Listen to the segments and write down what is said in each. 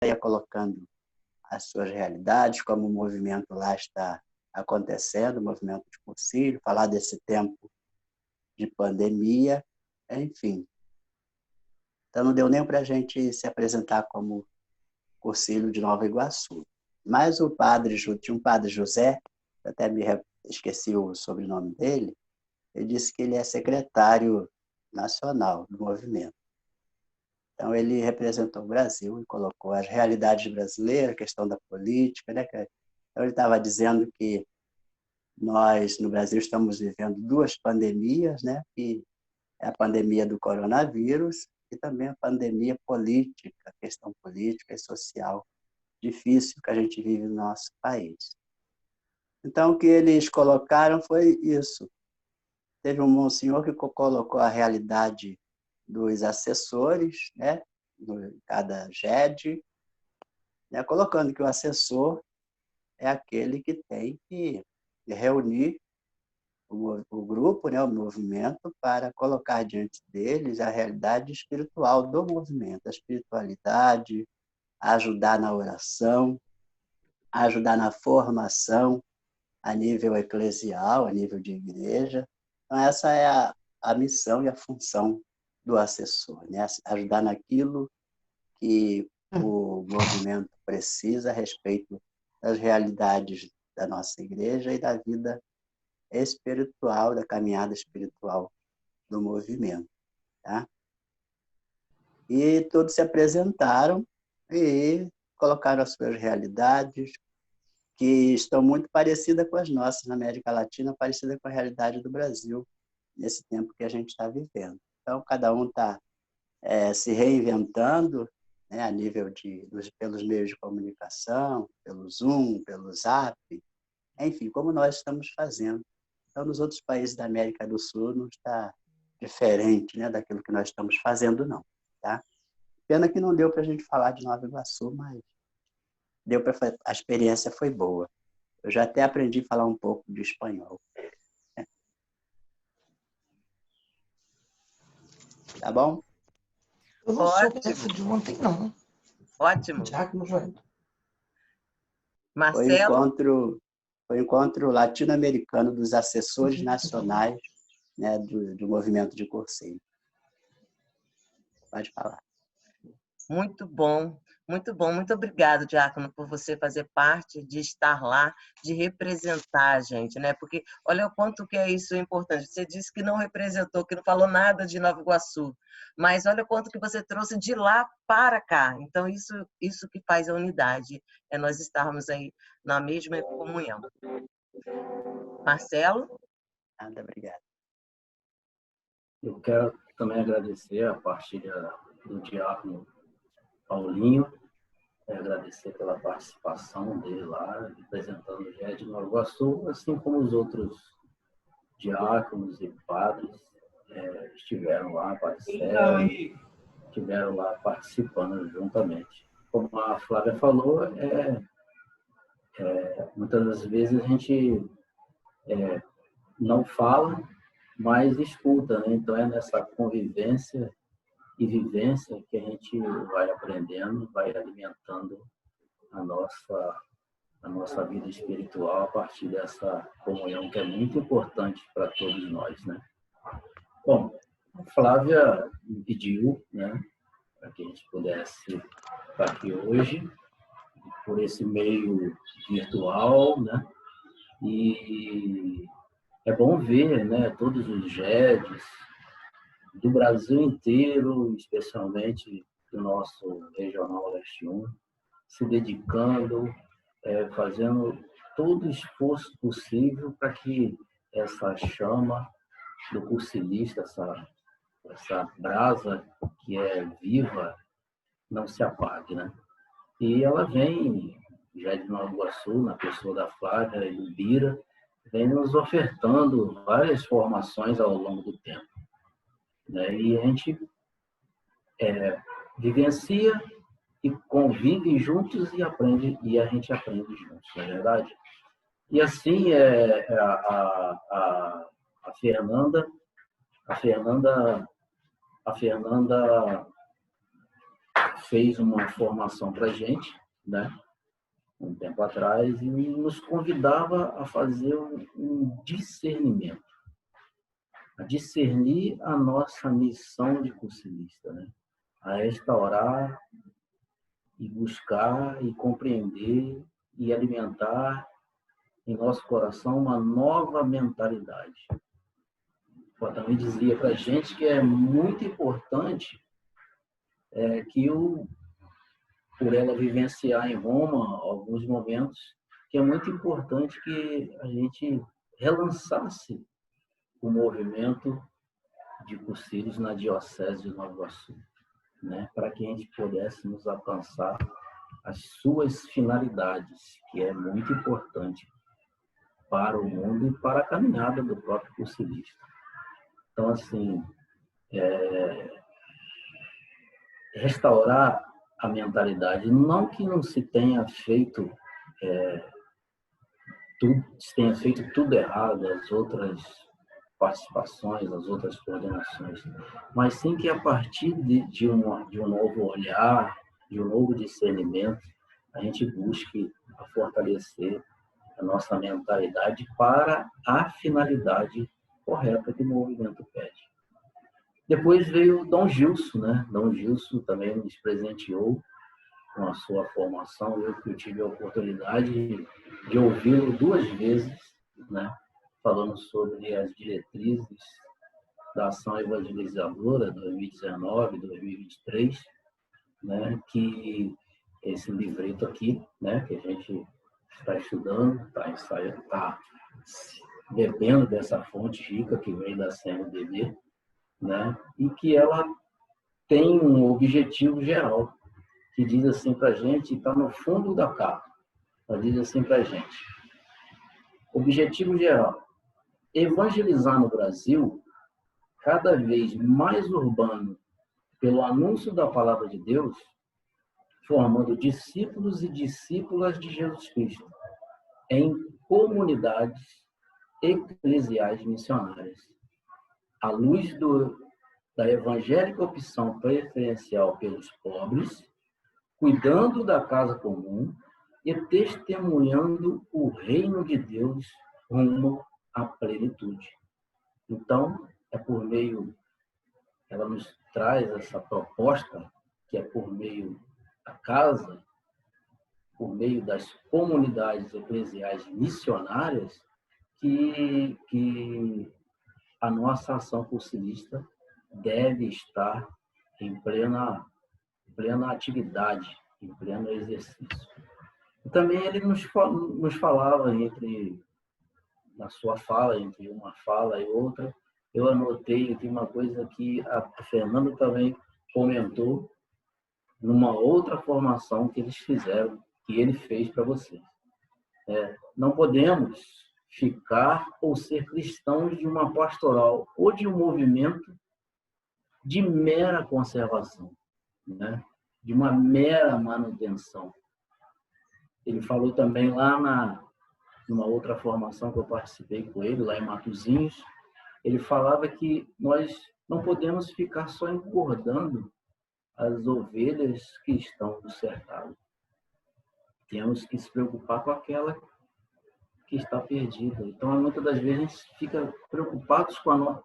ia colocando as suas realidades, como o movimento lá está acontecendo, o movimento de Cursilho, falar desse tempo de pandemia, enfim. Então, não deu nem para a gente se apresentar como Cursilho de Nova Iguaçu. Mas o padre, tinha um padre José, até esqueci o sobrenome dele, ele disse que ele é secretário nacional do movimento. Então, ele representou o Brasil e colocou as realidades brasileiras, a questão da política, né? Então, ele estava dizendo que nós, no Brasil, estamos vivendo duas pandemias, né? Que é a pandemia do coronavírus e também a pandemia política, a questão política e social difícil que a gente vive no nosso país. Então, o que eles colocaram foi isso. Teve um monsenhor que colocou a realidade dos assessores, né, em cada GED, né, colocando que o assessor é aquele que tem que reunir o grupo, né, o movimento, para colocar diante deles a realidade espiritual do movimento, a espiritualidade, ajudar na oração, ajudar na formação a nível eclesial, a nível de igreja. Então, essa é a missão e a função do assessor, né? Ajudar naquilo que o movimento precisa a respeito das realidades da nossa igreja e da vida espiritual, da caminhada espiritual do movimento. Tá? E todos se apresentaram e colocaram as suas realidades, que estão muito parecidas com as nossas na América Latina, parecida com a realidade do Brasil, nesse tempo que a gente está vivendo. Então, cada um está se reinventando, né, a nível pelos meios de comunicação, pelo Zoom, pelo Zap, enfim, como nós estamos fazendo. Então, nos outros países da América do Sul não está diferente, né, daquilo que nós estamos fazendo, não. Tá? Pena que não deu para a gente falar de Nova Iguaçu, mas a experiência foi boa. Eu já até aprendi a falar um pouco de espanhol. Tá bom? Eu não sou dessa de ontem, não. Ótimo. Diácono Joel. Marcelo? Foi o encontro latino-americano dos assessores nacionais, né, do movimento de Cursilho. Pode falar. Muito bom, muito bom. Muito obrigado, Diácono, por você fazer parte, de estar lá, de representar a gente, né? Porque olha o quanto que é isso importante. Você disse que não representou, que não falou nada de Nova Iguaçu, mas olha o quanto que você trouxe de lá para cá. Então, isso que faz a unidade, é nós estarmos aí na mesma comunhão. Marcelo? Nada, obrigado. Eu quero também agradecer a partilha do diácono Paulinho, agradecer pela participação dele lá, representando o GED de Nova Iguaçu, assim como os outros diáconos e padres estiveram lá, estiveram lá participando juntamente. Como a Flávia falou, muitas das vezes a gente não fala, mas escuta, né? Então é nessa convivência e vivência que a gente vai aprendendo, vai alimentando a nossa vida espiritual a partir dessa comunhão que é muito importante para todos nós, né? Bom, a Flávia me pediu, né, para que a gente pudesse estar aqui hoje, por esse meio virtual, né? E é bom ver, né, todos os GEDs do Brasil inteiro, especialmente do nosso Regional Leste 1, se dedicando, fazendo todo o esforço possível para que essa chama do cursilista, essa brasa que é viva, não se apague, né? E ela vem, já de Nova Iguaçu, na pessoa da Flávia e do Bira, vem nos ofertando várias formações ao longo do tempo, né? E a gente vivencia e convive juntos e aprende, e a gente aprende juntos, não é verdade? E assim a Fernanda fez uma formação para a gente, né, um tempo atrás, e nos convidava a fazer um discernimento, a discernir a nossa missão de cursilista, né, a restaurar e buscar e compreender e alimentar em nosso coração uma nova mentalidade. Eu também dizia para a gente que é muito importante que por ela vivenciar em Roma alguns momentos, que é muito importante que a gente relançasse o movimento de cursilhos na Diocese de Nova Iguaçu, né? Para que a gente pudesse nos alcançar as suas finalidades, que é muito importante para o mundo e para a caminhada do próprio cursilista. Então, assim, restaurar a mentalidade, não que não se tenha feito tudo errado, as outras participações, as outras coordenações, mas sim que a partir de um novo olhar, de um novo discernimento, a gente busque fortalecer a nossa mentalidade para a finalidade correta que o movimento pede. Depois veio Dom Gilson, né? Dom Gilson também nos presenteou com a sua formação. Eu tive a oportunidade de ouvi-lo 2 vezes, né? Falando sobre as diretrizes da ação evangelizadora 2019-2023, né? Que esse livreto aqui, né? Que a gente está estudando, está bebendo dessa fonte rica que vem da CNBB, né? E que ela tem um objetivo geral, que diz assim para a gente, está no fundo da capa, ela diz assim para a gente: objetivo geral, evangelizar no Brasil cada vez mais urbano pelo anúncio da palavra de Deus, formando discípulos e discípulas de Jesus Cristo em comunidades eclesiais missionárias, à luz da evangélica opção preferencial pelos pobres, cuidando da casa comum e testemunhando o reino de Deus rumo à plenitude. Então, ela nos traz essa proposta, que é por meio da casa, por meio das comunidades eclesiais missionárias, que a nossa ação cursilista deve estar em plena atividade, em pleno exercício. E também ele nos falava na sua fala, entre uma fala e outra, eu anotei aqui uma coisa que a Fernanda também comentou numa outra formação que eles fizeram, que ele fez para vocês. Não podemos ficar ou ser cristãos de uma pastoral ou de um movimento de mera conservação, né? De uma mera manutenção. Ele falou também lá numa outra formação que eu participei com ele, lá em Matozinhos, ele falava que nós não podemos ficar só engordando as ovelhas que estão no cercado. Temos que se preocupar com aquela que está perdida. Então, muitas das vezes, a gente fica preocupados com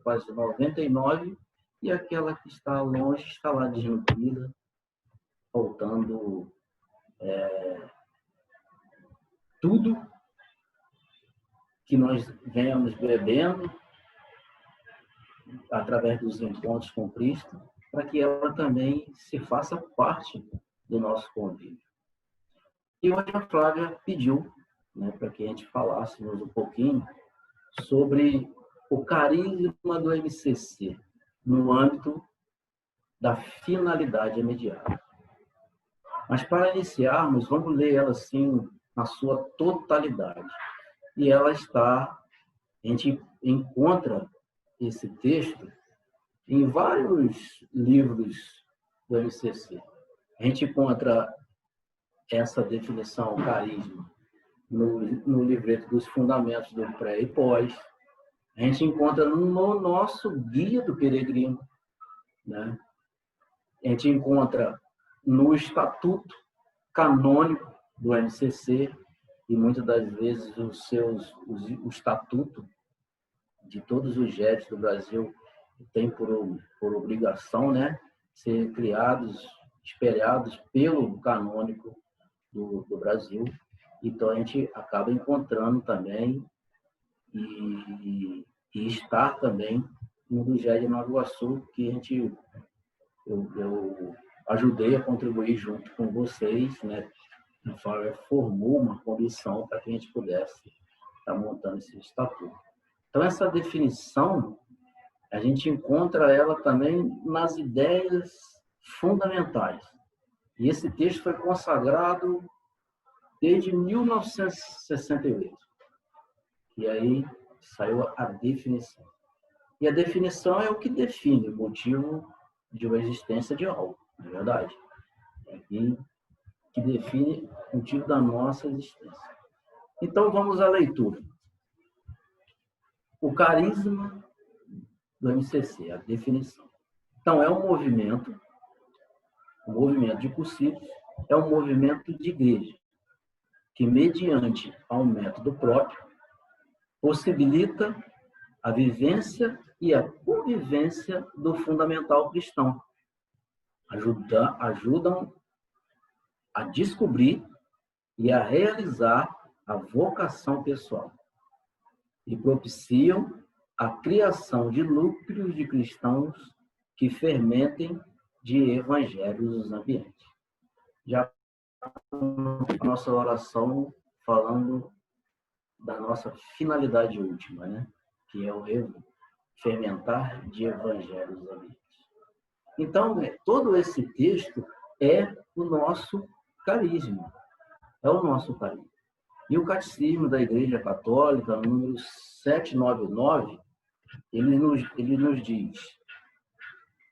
as 99 e aquela que está longe está lá desnutrida, faltando tudo que nós venhamos bebendo através dos encontros com Cristo, para que ela também se faça parte do nosso convívio. E hoje a Flávia pediu, né, para que a gente falássemos um pouquinho sobre o carisma do MCC no âmbito da finalidade imediata. Mas para iniciarmos, vamos ler ela assim na sua totalidade. E a gente encontra esse texto em vários livros do MCC. A gente encontra essa definição, carisma, no livreto dos fundamentos do pré e pós. A gente encontra no nosso guia do peregrino, né? A gente encontra no estatuto canônico do MCC, e muitas das vezes o estatuto de todos os GEDs do Brasil tem por obrigação, né, ser criados, espelhados pelo canônico do Brasil. Então, a gente acaba encontrando também e estar também no do GED de Nova Iguaçu, que eu ajudei a contribuir junto com vocês, né? A FAO formou uma comissão para que a gente pudesse estar montando esse estatuto. Então, essa definição, a gente encontra ela também nas ideias fundamentais. E esse texto foi consagrado desde 1968. E aí saiu a definição. E a definição é o que define o motivo de uma existência de algo, na verdade. É que define o motivo da nossa existência. Então, vamos à leitura. O carisma do MCC, a definição. Então, é um movimento de cursilhos, é um movimento de igreja, que, mediante ao método próprio, possibilita a vivência e a convivência do fundamental cristão. Ajudam a descobrir e a realizar a vocação pessoal e propiciam a criação de núcleos de cristãos que fermentem de evangelhos nos ambientes. Já a nossa oração falando da nossa finalidade última, né? Que é o fermentar de evangelhos nos ambientes. Então, todo esse texto é o nosso carisma. É o nosso carisma. E o Catecismo da Igreja Católica, número 799, ele nos diz: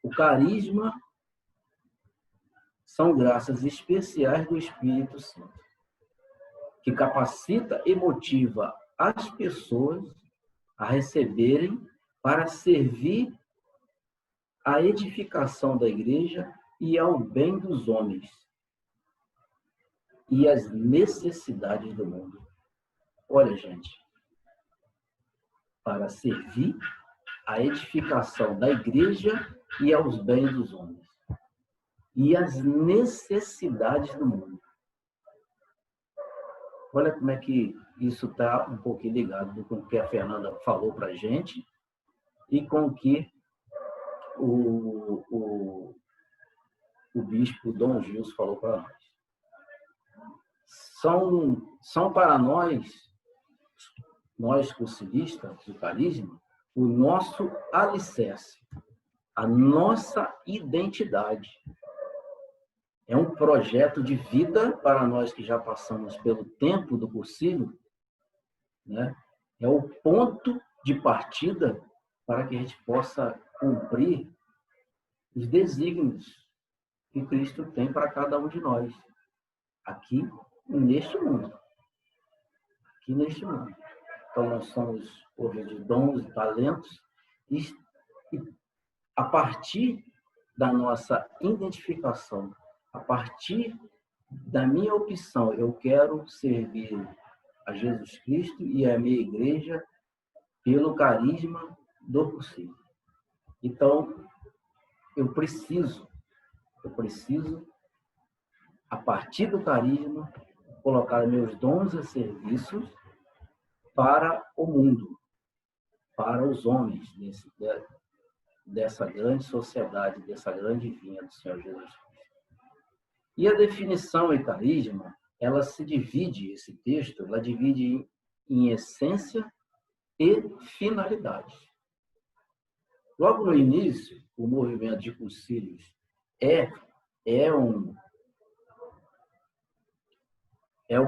o carisma são graças especiais do Espírito Santo, que capacita e motiva as pessoas a receberem para servir à edificação da Igreja e ao bem dos homens e às necessidades do mundo. Olha, gente, para servir à edificação da Igreja e aos bens dos homens e às necessidades do mundo. Olha como é que isso está um pouquinho ligado com o que a Fernanda falou para a gente e com o que o bispo Dom Gilson falou para nós. São para nós cursilistas do carisma, o nosso alicerce, a nossa identidade. É um projeto de vida para nós que já passamos pelo tempo do cursilho, né? É o ponto de partida para que a gente possa cumprir os desígnios que Cristo tem para cada um de nós, aqui neste mundo. Aqui neste mundo. Então, nós somos povos de dons e talentos, e a partir da nossa identificação, a partir da minha opção, eu quero servir a Jesus Cristo e a minha igreja pelo carisma do cursilho. Então, eu preciso, a partir do carisma, colocar meus dons a serviço para o mundo, para os homens dessa grande sociedade, dessa grande vinha do Senhor Jesus Cristo. E a definição e carisma, ela se divide, esse texto, ela divide em essência e finalidade. Logo no início, o movimento de cursilhos é um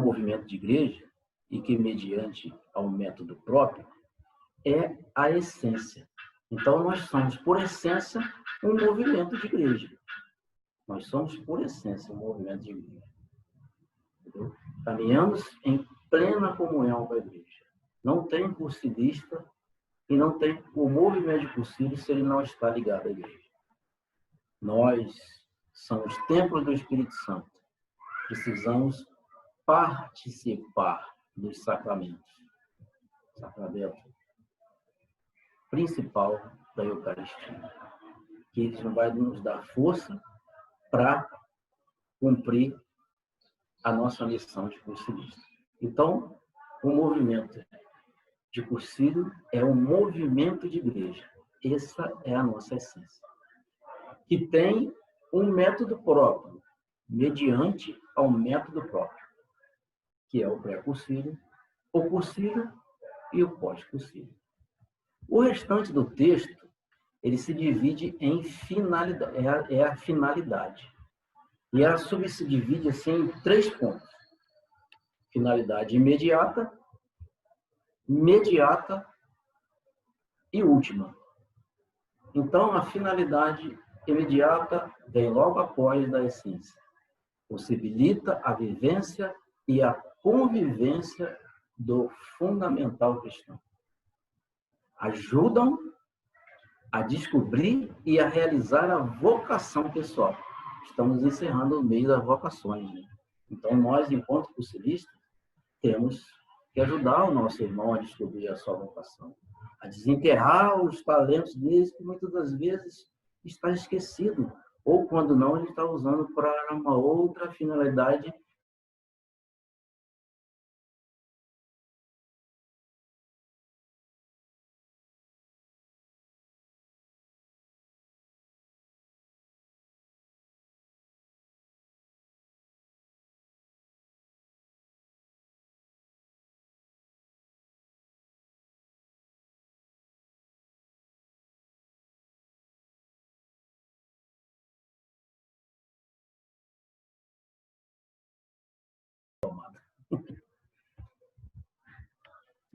movimento de igreja e que, mediante ao método próprio, é a essência. Então, nós somos, por essência, um movimento de igreja. Nós somos, por essência, um movimento de igreja. Entendeu? Caminhamos em plena comunhão com a igreja. Não tem cursilista e não tem o movimento de cursilho se ele não está ligado à igreja. Nós são os templos do Espírito Santo. Precisamos participar dos sacramentos. Sacramento principal da Eucaristia, que isso vai nos dar força para cumprir a nossa missão de cursilista. Então, o movimento de cursilho é um movimento de igreja. Essa é a nossa essência. Que tem um método próprio, mediante ao método próprio, que é o pré-cursilho, o cursilho e o pós-cursilho. O restante do texto, ele se divide em finalidade, é a finalidade. E ela se divide assim, em 3 pontos. Finalidade imediata, mediata e última. Então, a finalidade imediata vem logo após da essência. Possibilita a vivência e a convivência do fundamental cristão. Ajudam a descobrir e a realizar a vocação pessoal. Estamos encerrando o mês das vocações, né? Então, nós, enquanto cursilistas, temos que ajudar o nosso irmão a descobrir a sua vocação, a desenterrar os talentos deles, que muitas das vezes está esquecido, ou quando não, ele está usando para uma outra finalidade.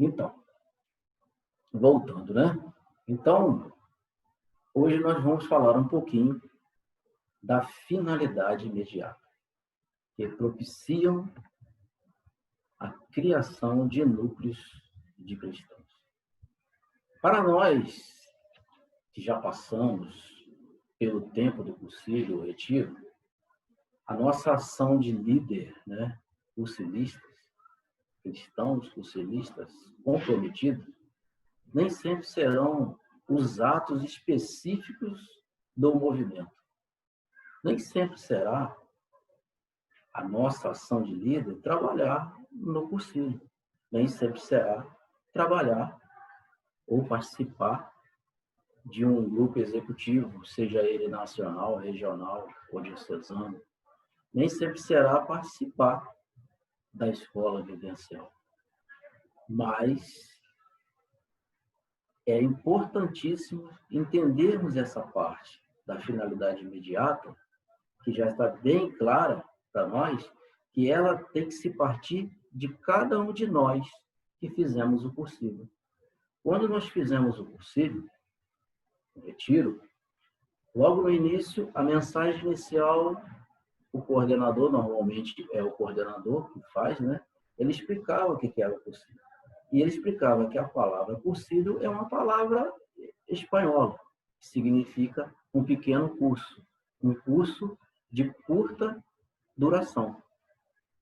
Então, voltando, né? Então, hoje nós vamos falar um pouquinho da finalidade imediata, que propiciam a criação de núcleos de cristãos. Para nós, que já passamos pelo tempo do cursilho, o retiro, a nossa ação de líder, né, cursilistas, cristãos, cursilistas comprometidos, nem sempre serão os atos específicos do movimento. Nem sempre será a nossa ação de líder trabalhar no cursilho. Nem sempre será trabalhar ou participar de um grupo executivo, seja ele nacional, regional ou diocesano. Nem sempre será participar da escola vivencial. Mas é importantíssimo entendermos essa parte da finalidade imediata, que já está bem clara para nós, que ela tem que se partir de cada um de nós que fizemos o cursilho. Quando nós fizemos o cursilho, o retiro, logo no início, a mensagem inicial, o coordenador, normalmente é o coordenador que faz, né? Ele explicava o que era o cursilho. E ele explicava que a palavra cursilho é uma palavra espanhola, que significa um pequeno curso, um curso de curta duração.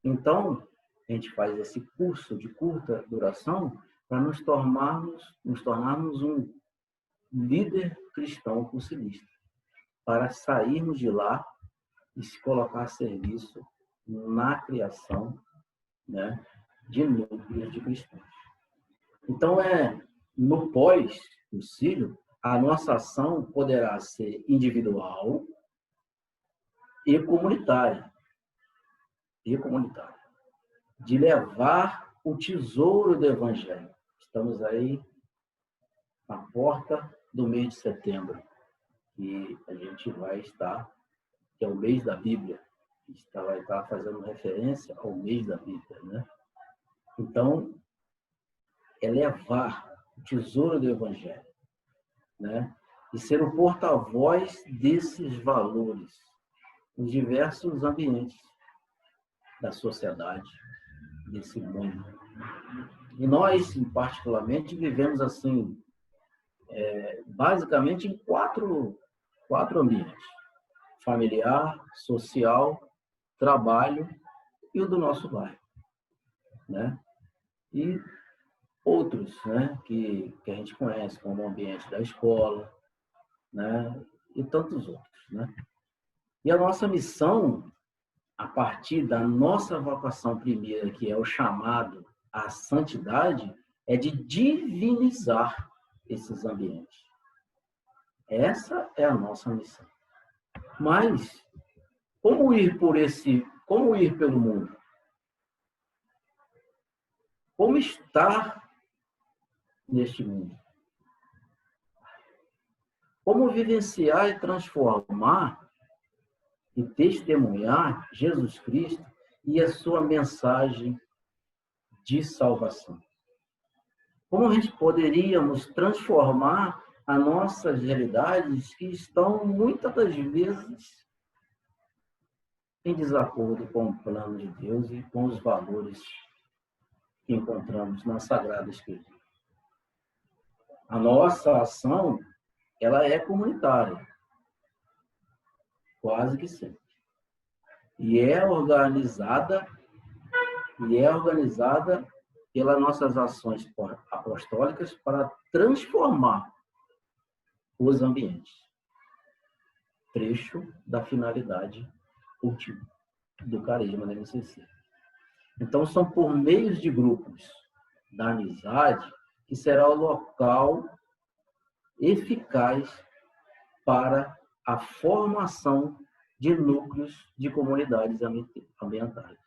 Então, a gente faz esse curso de curta duração para nos tornarmos um líder cristão cursilista, para sairmos de lá e se colocar a serviço na criação, né, de núcleos de cristãos. Então, no pós-cursilho, a nossa ação poderá ser individual e comunitária. De levar o tesouro do Evangelho. Estamos aí na porta do mês de setembro, que a gente vai estar, que é o mês da Bíblia. A gente vai estar fazendo referência ao mês da Bíblia, né? Então, é levar o tesouro do Evangelho, né? E ser o porta-voz desses valores nos diversos ambientes da sociedade, desse mundo. E nós, particularmente, vivemos assim, basicamente em quatro ambientes. familiar, social, trabalho e o do nosso bairro, né? E outros, né, que a gente conhece, como o ambiente da escola, né, e tantos outros, né? E a nossa missão, a partir da nossa vocação primeira, que é o chamado à santidade, é de divinizar esses ambientes. Essa é a nossa missão. Mas como ir pelo mundo? Como estar neste mundo? Como vivenciar e transformar e testemunhar Jesus Cristo e a sua mensagem de salvação? Como a gente poderíamos transformar as nossas realidades que estão, muitas das vezes, em desacordo com o plano de Deus e com os valores que encontramos na Sagrada Escritura? A nossa ação, ela é comunitária, quase que sempre. E é organizada pelas nossas ações apostólicas para transformar os ambientes. Trecho da finalidade última do carisma da MCC. Então, são por meios de grupos da amizade que será o local eficaz para a formação de núcleos de comunidades ambientais,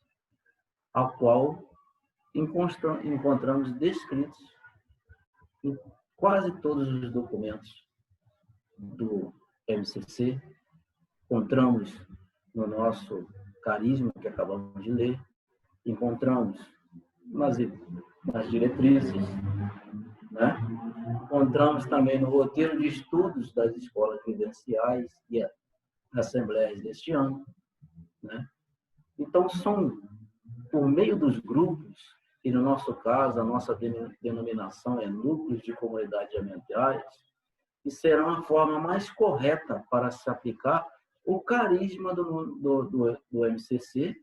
a qual encontramos descritos em quase todos os documentos do MCC, encontramos no nosso carisma, que acabamos de ler, encontramos nas diretrizes, né? Encontramos também no roteiro de estudos das escolas vivenciais e assembleias deste ano, né? Então, são por meio dos grupos, e no nosso caso, a nossa denominação é núcleos de comunidades ambientais, que serão a forma mais correta para se aplicar o carisma do MCC,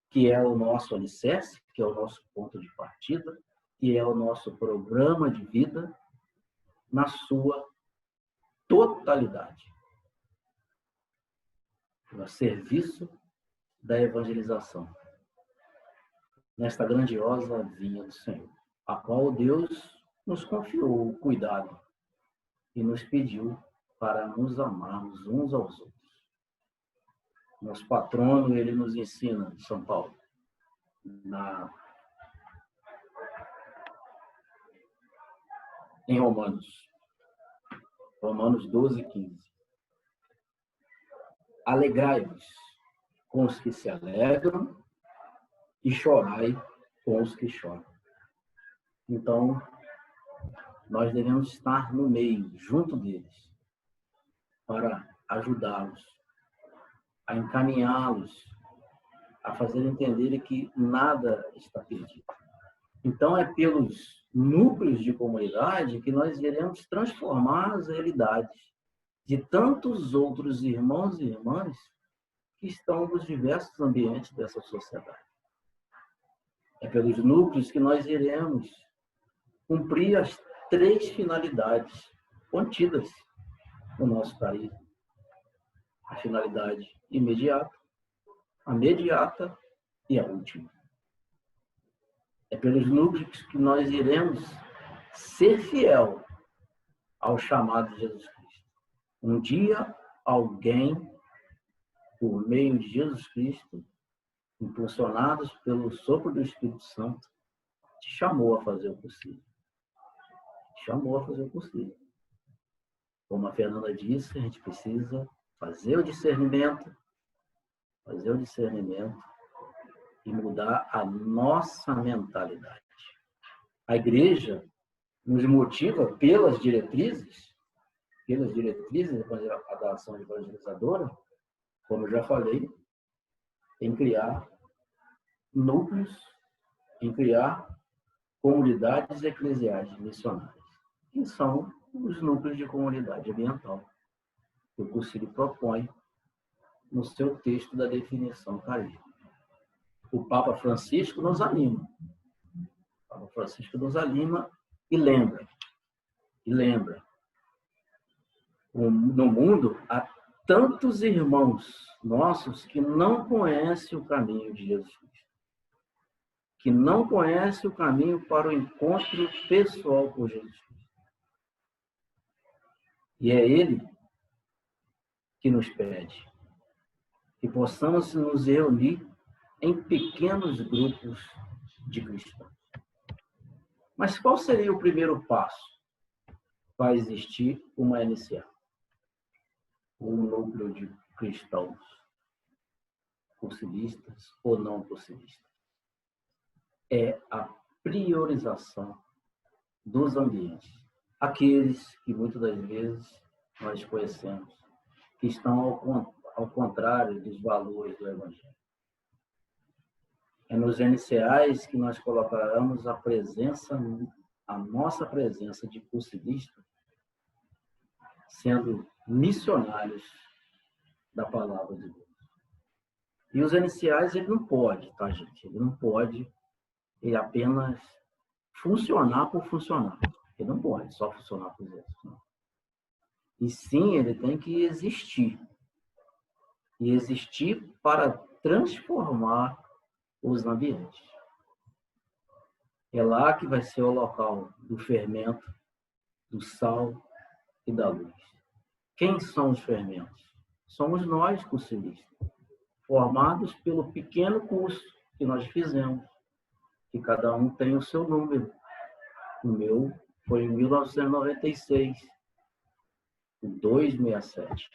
que é o nosso alicerce, que é o nosso ponto de partida, que é o nosso programa de vida, na sua totalidade, no serviço da evangelização, nesta grandiosa vinha do Senhor, a qual Deus nos confiou o cuidado e nos pediu para nos amarmos uns aos outros. Nosso patrono, ele nos ensina, São Paulo, em Romanos 12, 15. Alegrai-vos com os que se alegram e chorai com os que choram. Então, nós devemos estar no meio, junto deles, para ajudá-los, a encaminhá-los, a fazer entenderem que nada está perdido. Então, é pelos núcleos de comunidade que nós iremos transformar as realidades de tantos outros irmãos e irmãs que estão nos diversos ambientes dessa sociedade. É pelos núcleos que nós iremos cumprir as 3 finalidades contidas no nosso carisma. A finalidade imediata, a mediata e a última. É pelos núcleos que nós iremos ser fiel ao chamado de Jesus Cristo. Um dia, alguém, por meio de Jesus Cristo, impulsionados pelo sopro do Espírito Santo, te chamou a fazer o possível. Te chamou a fazer o possível. Como a Fernanda disse, a gente precisa fazer o discernimento e mudar a nossa mentalidade. A igreja nos motiva pelas diretrizes da ação evangelizadora, como eu já falei, em criar núcleos, em criar comunidades eclesiais missionárias, que são os núcleos de comunidade ambiental, que o Concílio propõe no seu texto da definição carisma. O Papa Francisco nos anima. O Papa Francisco nos anima e lembra. No mundo há tantos irmãos nossos que não conhecem o caminho de Jesus Cristo, que não conhecem o caminho para o encontro pessoal com Jesus Cristo. E é Ele que nos pede que possamos nos reunir em pequenos grupos de cristãos. Mas qual seria o primeiro passo para existir uma NCA? Um núcleo de cristãos cursilistas ou não cursilistas. É a priorização dos ambientes. Aqueles que muitas das vezes nós conhecemos, que estão ao contrário dos valores do Evangelho. É nos NCAs que nós colocaremos a nossa presença de cursilista, sendo missionários da palavra de Deus. E os NCAs, ele não pode, tá, gente? Ele não pode apenas funcionar por funcionar. Ele não pode só funcionar por isso. Não. E sim, ele tem que existir. E existir para transformar os ambientes. É lá que vai ser o local do fermento, do sal e da luz. Quem são os fermentos? Somos nós, cursilistas, formados pelo pequeno curso que nós fizemos, que cada um tem o seu número. O meu foi em 1996, o 267.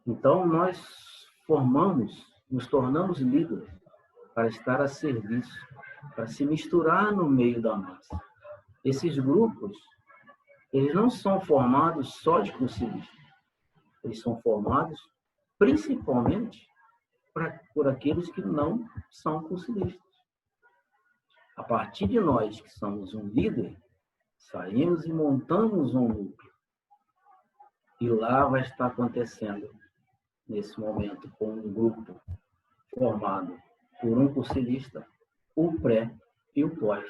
Então, nós nos tornamos líderes para estar a serviço, para se misturar no meio da massa. Esses grupos, eles não são formados só de cursilistas. Eles são formados principalmente por aqueles que não são cursilistas. A partir de nós, que somos um líder, saímos e montamos um núcleo. E lá vai estar acontecendo, nesse momento, com um grupo formado por um cursilista, o pré e o pós.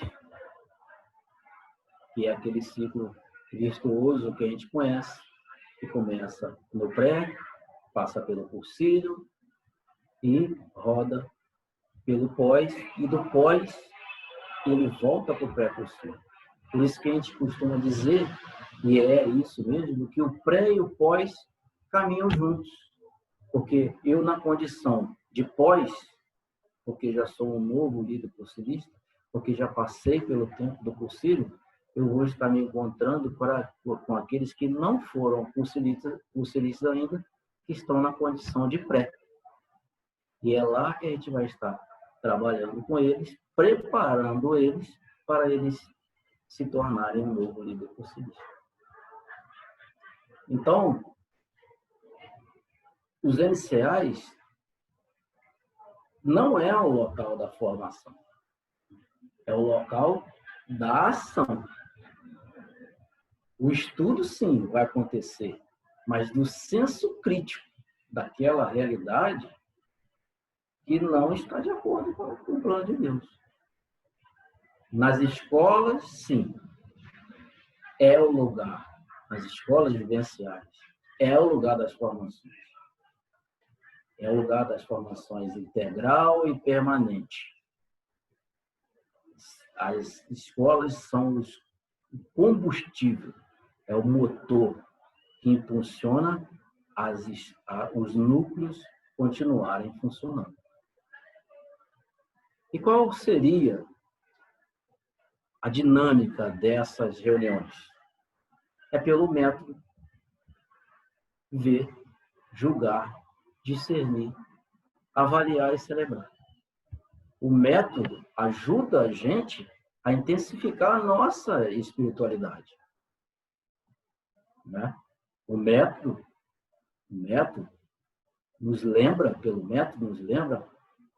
Que é aquele ciclo virtuoso que a gente conhece, que começa no pré, passa pelo cursilho e roda pelo pós, e do pós ele volta para o pré-cursilho. Por isso que a gente costuma dizer, e é isso mesmo, que o pré e o pós caminham juntos. Porque eu, na condição de pós, porque já sou um novo líder cursilista, porque já passei pelo tempo do cursilho, eu vou estar me encontrando com aqueles que não foram cursilistas ainda, que estão na condição de pré. E é lá que a gente vai estar trabalhando com eles, preparando eles para eles se tornarem um novo líder cursilista. Então, os NCAs não é o local da formação, é o local da ação. O estudo, sim, vai acontecer, mas do senso crítico daquela realidade que não está de acordo com o plano de Deus. Nas escolas, sim, é o lugar. Nas escolas vivenciais, é o lugar das formações. É o lugar das formações integral e permanente. As escolas são o combustível, é o motor que impulsiona os núcleos continuarem funcionando. E qual seria a dinâmica dessas reuniões? É pelo método ver, julgar, discernir, avaliar e celebrar. O método ajuda a gente a intensificar a nossa espiritualidade. Né? O método nos lembra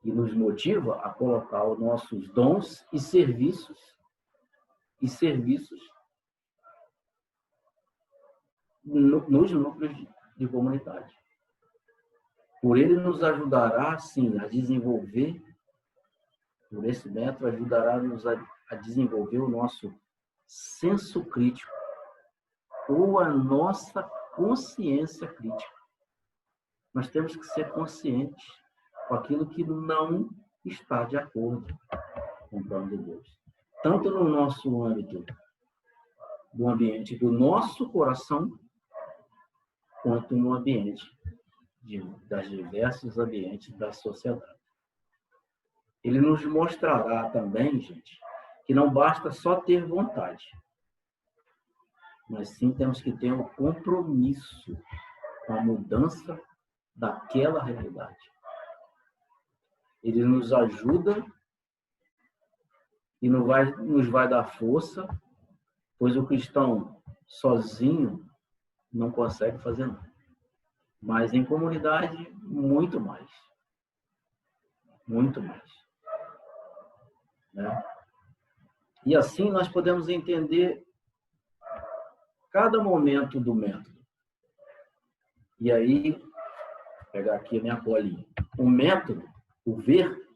e nos motiva a colocar os nossos dons e serviços nos núcleos de comunidade. Por ele nos ajudará, sim, a desenvolver, por esse método, ajudará-nos a desenvolver o nosso senso crítico ou a nossa consciência crítica. Nós temos que ser conscientes com aquilo que não está de acordo com o plano de Deus. Tanto no nosso âmbito do ambiente do nosso coração, quanto no ambiente das diversos ambientes da sociedade. Ele nos mostrará também, gente, que não basta só ter vontade, mas sim temos que ter um compromisso com a mudança daquela realidade. Ele nos ajuda e nos vai dar força, pois o cristão sozinho não consegue fazer nada. Mas em comunidade, muito mais. Muito mais. Né? E assim nós podemos entender cada momento do método. E aí, vou pegar aqui a minha colinha. O método, o ver,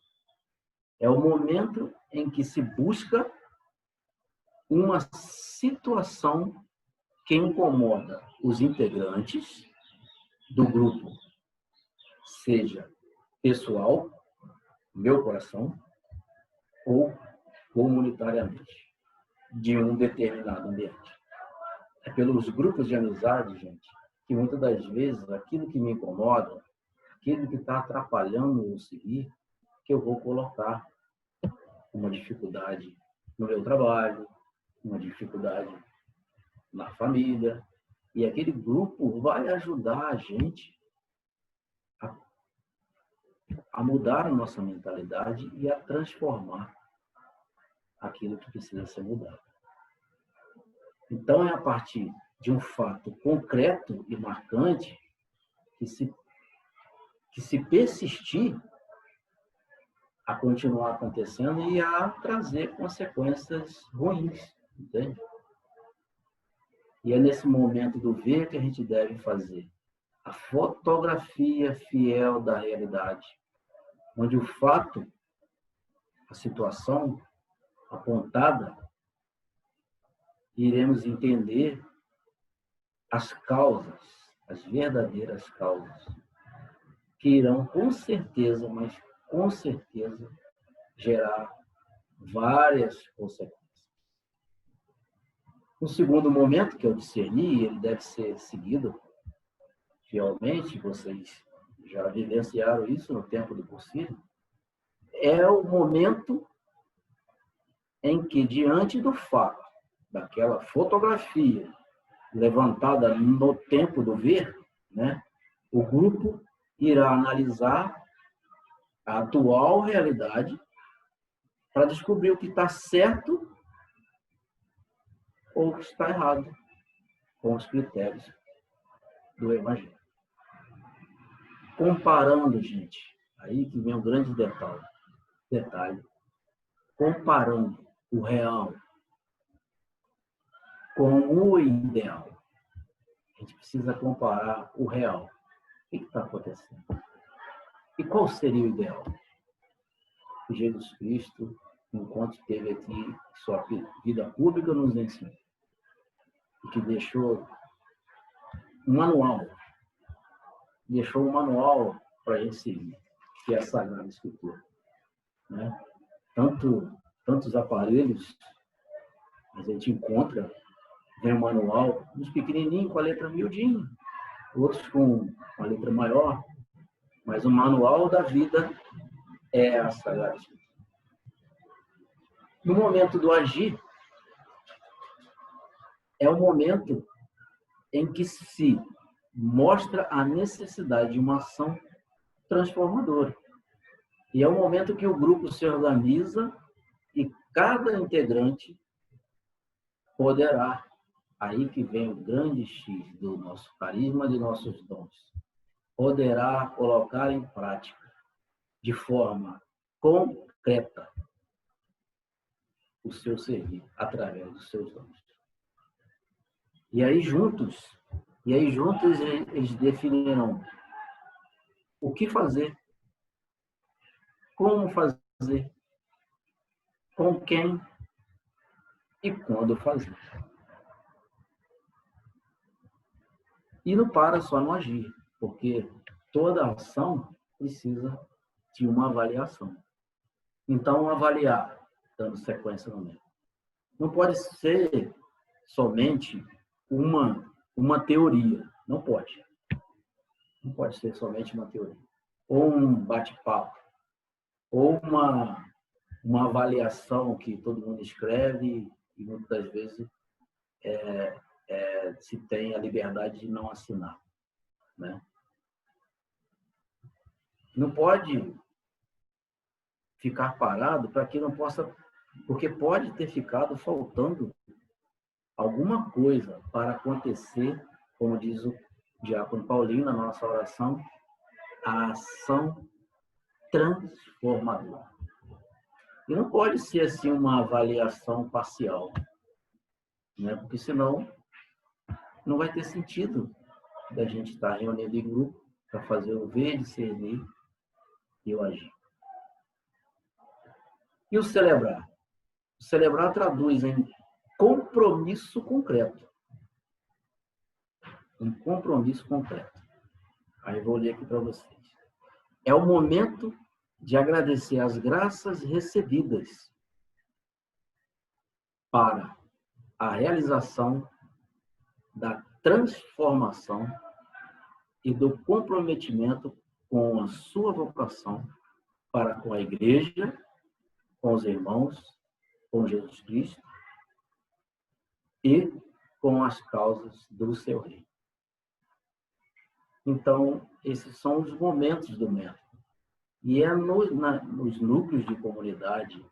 é o momento em que se busca uma situação que incomoda os integrantes do grupo, seja pessoal, meu coração, ou comunitariamente, de um determinado ambiente. É pelos grupos de amizade, gente, que muitas das vezes aquilo que me incomoda, aquilo que está atrapalhando eu seguir, que eu vou colocar uma dificuldade no meu trabalho, uma dificuldade na família, e aquele grupo vai ajudar a gente a mudar a nossa mentalidade e a transformar aquilo que precisa ser mudado. Então, é a partir de um fato concreto e marcante que se persistir, a continuar acontecendo e a trazer consequências ruins, entende? E é nesse momento do ver que a gente deve fazer a fotografia fiel da realidade, onde o fato, a situação apontada, iremos entender as causas, as verdadeiras causas, que irão com certeza, mas com certeza, gerar várias consequências. O segundo momento que eu discerni, ele deve ser seguido fielmente, vocês já vivenciaram isso no tempo do cursilho, é o momento em que, diante do fato, daquela fotografia levantada no tempo do ver, né, o grupo irá analisar a atual realidade para descobrir o que está certo ou o que está errado com os critérios do Evangelho. Comparando, gente, aí que vem um grande detalhe, comparando o real com o ideal. A gente precisa comparar o real. O que está acontecendo? E qual seria o ideal? Que Jesus Cristo, enquanto esteve aqui, sua vida pública nos ensinou. E que deixou um manual. Deixou um manual para a gente seguir, que é a Sagrada Escritura. Né? Tantos aparelhos a gente encontra, vem um manual, uns pequenininhos com a letra miudinha, outros com a letra maior, mas o manual da vida é a Sagrada Escritura. No momento do agir, é o momento em que se mostra a necessidade de uma ação transformadora. E é o momento que o grupo se organiza e cada integrante poderá, aí que vem o grande X do nosso carisma, de nossos dons, poderá colocar em prática de forma concreta o seu servir através dos seus dons. E aí, juntos, E aí, juntos, eles definiram o que fazer, como fazer, com quem e quando fazer. E não para só no agir, porque toda ação precisa de uma avaliação. Então, avaliar, dando sequência no método, não pode ser somente uma teoria. Não pode. Não pode ser somente uma teoria. Ou um bate-papo. Ou uma avaliação que todo mundo escreve e muitas vezes se tem a liberdade de não assinar, né? Não pode ficar parado para que não possa, porque pode ter ficado faltando alguma coisa para acontecer, como diz o diácono Paulinho na nossa oração, a ação transformadora. E não pode ser assim uma avaliação parcial, né? Porque senão não vai ter sentido da gente estar reunido em grupo para fazer o ver, discernir e o agir. E o celebrar? O celebrar traduz em compromisso concreto. Um compromisso concreto. Aí eu vou ler aqui para vocês. É o momento de agradecer as graças recebidas para a realização da transformação e do comprometimento com a sua vocação para com a igreja, com os irmãos, com Jesus Cristo e com as causas do seu reino. Então, esses são os momentos do método. E é nos núcleos de comunidade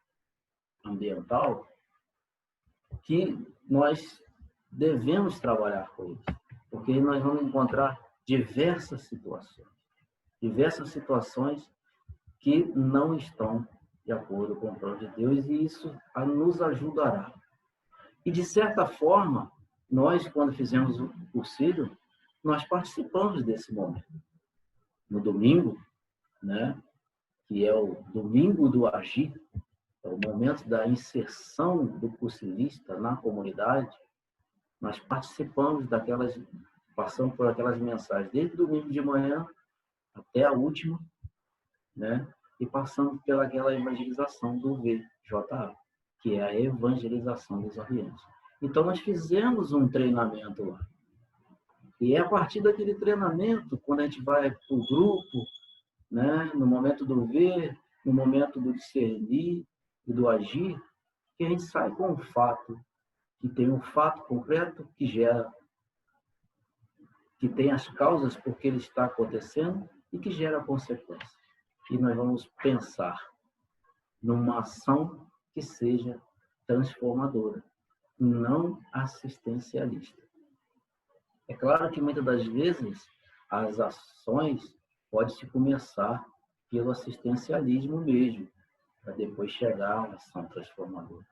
ambiental que nós devemos trabalhar com isso, porque nós vamos encontrar diversas situações que não estão de acordo com o plano de Deus, e isso nos ajudará. E, de certa forma, nós, quando fizemos o cursilho, nós participamos desse momento. No domingo, né, que é o domingo do agir, é o momento da inserção do cursilista na comunidade, nós participamos passamos por aquelas mensagens, desde o domingo de manhã até a última, né? E passamos pelaquela evangelização do VJA, que é a evangelização dos ambientes. Então, nós fizemos um treinamento lá. E é a partir daquele treinamento, quando a gente vai para o grupo, né? No momento do ver, no momento do discernir e do agir, que a gente sai com um fato, que tem um fato concreto que gera, que tem as causas por que ele está acontecendo e que gera consequências. E nós vamos pensar numa ação que seja transformadora, não assistencialista. É claro que muitas das vezes as ações podem-se começar pelo assistencialismo mesmo, para depois chegar a uma ação transformadora.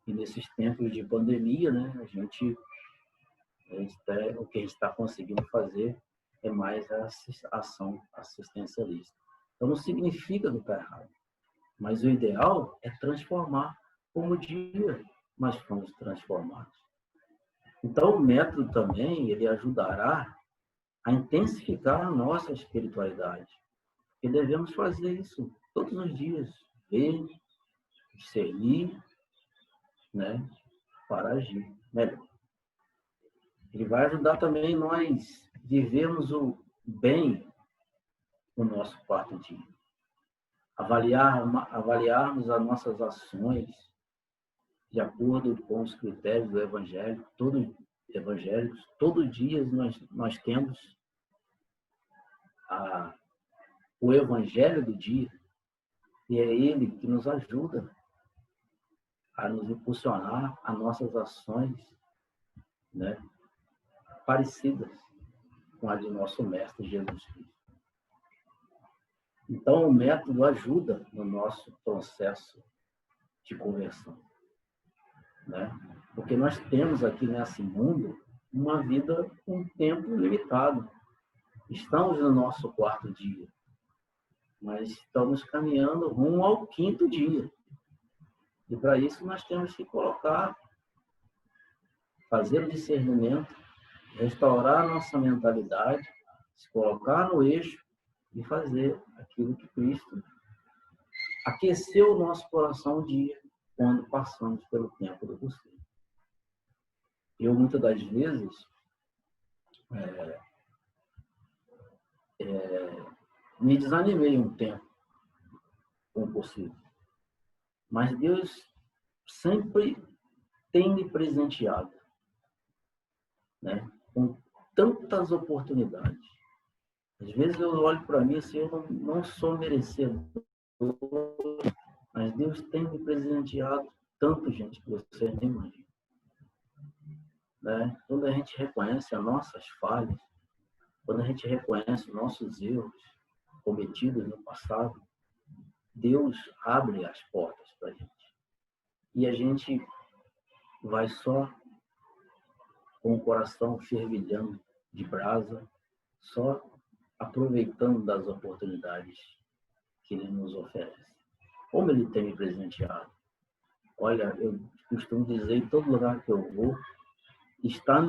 E nesses tempos de pandemia, né, o que a gente está conseguindo fazer é mais a ação assistencialista. Então, não significa que está errado, mas o ideal é transformar, como o dia nós fomos transformados. Então, o método também, ele ajudará a intensificar a nossa espiritualidade. E devemos fazer isso todos os dias, ver, discernir, né, para agir melhor. Ele vai ajudar também nós vivermos o bem no nosso quarto dia. Avaliarmos as nossas ações de acordo com os critérios do Evangelho, evangélicos. Todo dia nós temos o Evangelho do dia, e é ele que nos ajuda a nos impulsionar a nossas ações, né, parecidas com a de nosso Mestre Jesus Cristo. Então, o método ajuda no nosso processo de conversão, né? Porque nós temos aqui nesse mundo uma vida com tempo limitado. Estamos no nosso 4º dia, mas estamos caminhando rumo ao 5º dia. E para isso nós temos que fazer o discernimento, restaurar a nossa mentalidade, se colocar no eixo e fazer aquilo que Cristo aqueceu o nosso coração um dia, quando passamos pelo tempo do possível. Eu, muitas das vezes, me desanimei um tempo com o possível. Mas Deus sempre tem me presenteado, né, com tantas oportunidades. Às vezes eu olho para mim assim, eu não sou merecedor, mas Deus tem me presenteado tanto, gente, que você nem imagina. Né? Quando a gente reconhece as nossas falhas, quando a gente reconhece os nossos erros cometidos no passado, Deus abre as portas para a gente. E a gente vai só com o coração fervilhando de brasa, só aproveitando das oportunidades que Ele nos oferece. Como Ele tem me presenteado. Olha, eu costumo dizer, em todo lugar que eu vou, estar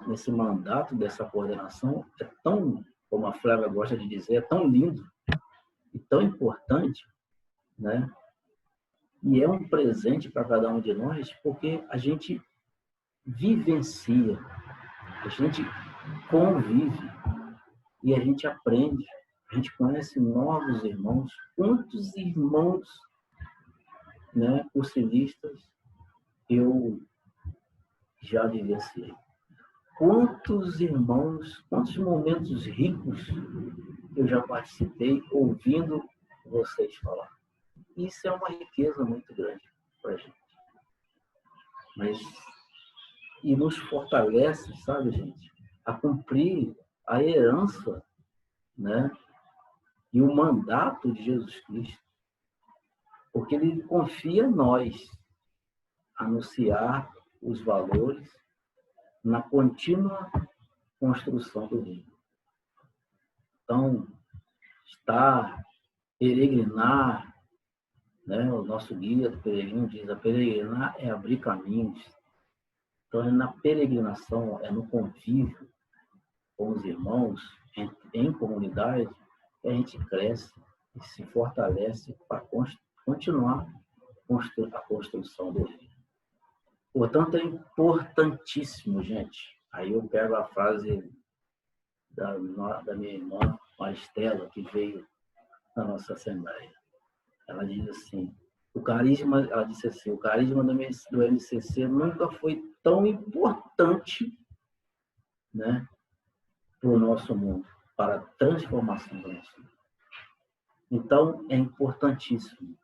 nesse mandato dessa coordenação é tão, como a Flávia gosta de dizer, é tão lindo e tão importante, né? E é um presente para cada um de nós, porque a gente vivencia, a gente convive e a gente aprende, a gente conhece novos irmãos. Quantos irmãos, né, cursilistas eu já vivenciei? Quantos irmãos, quantos momentos ricos eu já participei ouvindo vocês falar. Isso é uma riqueza muito grande para a gente. E nos fortalece, sabe, gente, a cumprir a herança, né, e o mandato de Jesus Cristo. Porque Ele confia em nós anunciar os valores na contínua construção do reino. Então, peregrinar, né? O nosso guia do peregrino diz: a peregrinar é abrir caminhos. Então, é na peregrinação, é no convívio com os irmãos, em comunidade, que a gente cresce e se fortalece para continuar a construção do reino. Portanto, é importantíssimo, gente. Aí eu pego a frase da minha irmã Maristela, que veio na nossa Assembleia. Ela diz assim, ela disse assim, o carisma do MCC nunca foi tão importante, né, para o nosso mundo, para a transformação do nosso mundo. Então, é importantíssimo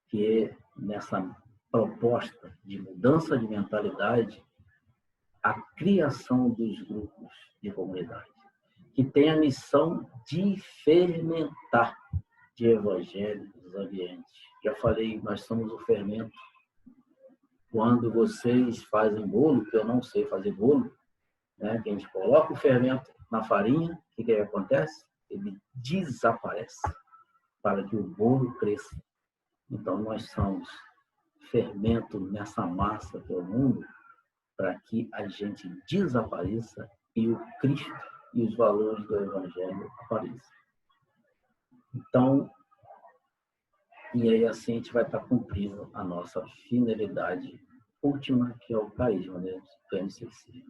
que nessa proposta de mudança de mentalidade, a criação dos grupos de comunidade, que tem a missão de fermentar de evangelho nos ambientes. Já falei, nós somos o fermento. Quando vocês fazem bolo, que eu não sei fazer bolo, né, que a gente coloca o fermento na farinha, o que acontece? Ele desaparece para que o bolo cresça. Então, nós somos fermento nessa massa que é o mundo, para que a gente desapareça e o Cristo e os valores do Evangelho apareçam. Então, e aí assim a gente vai estar cumprindo a nossa finalidade última, que é o carisma do MCC.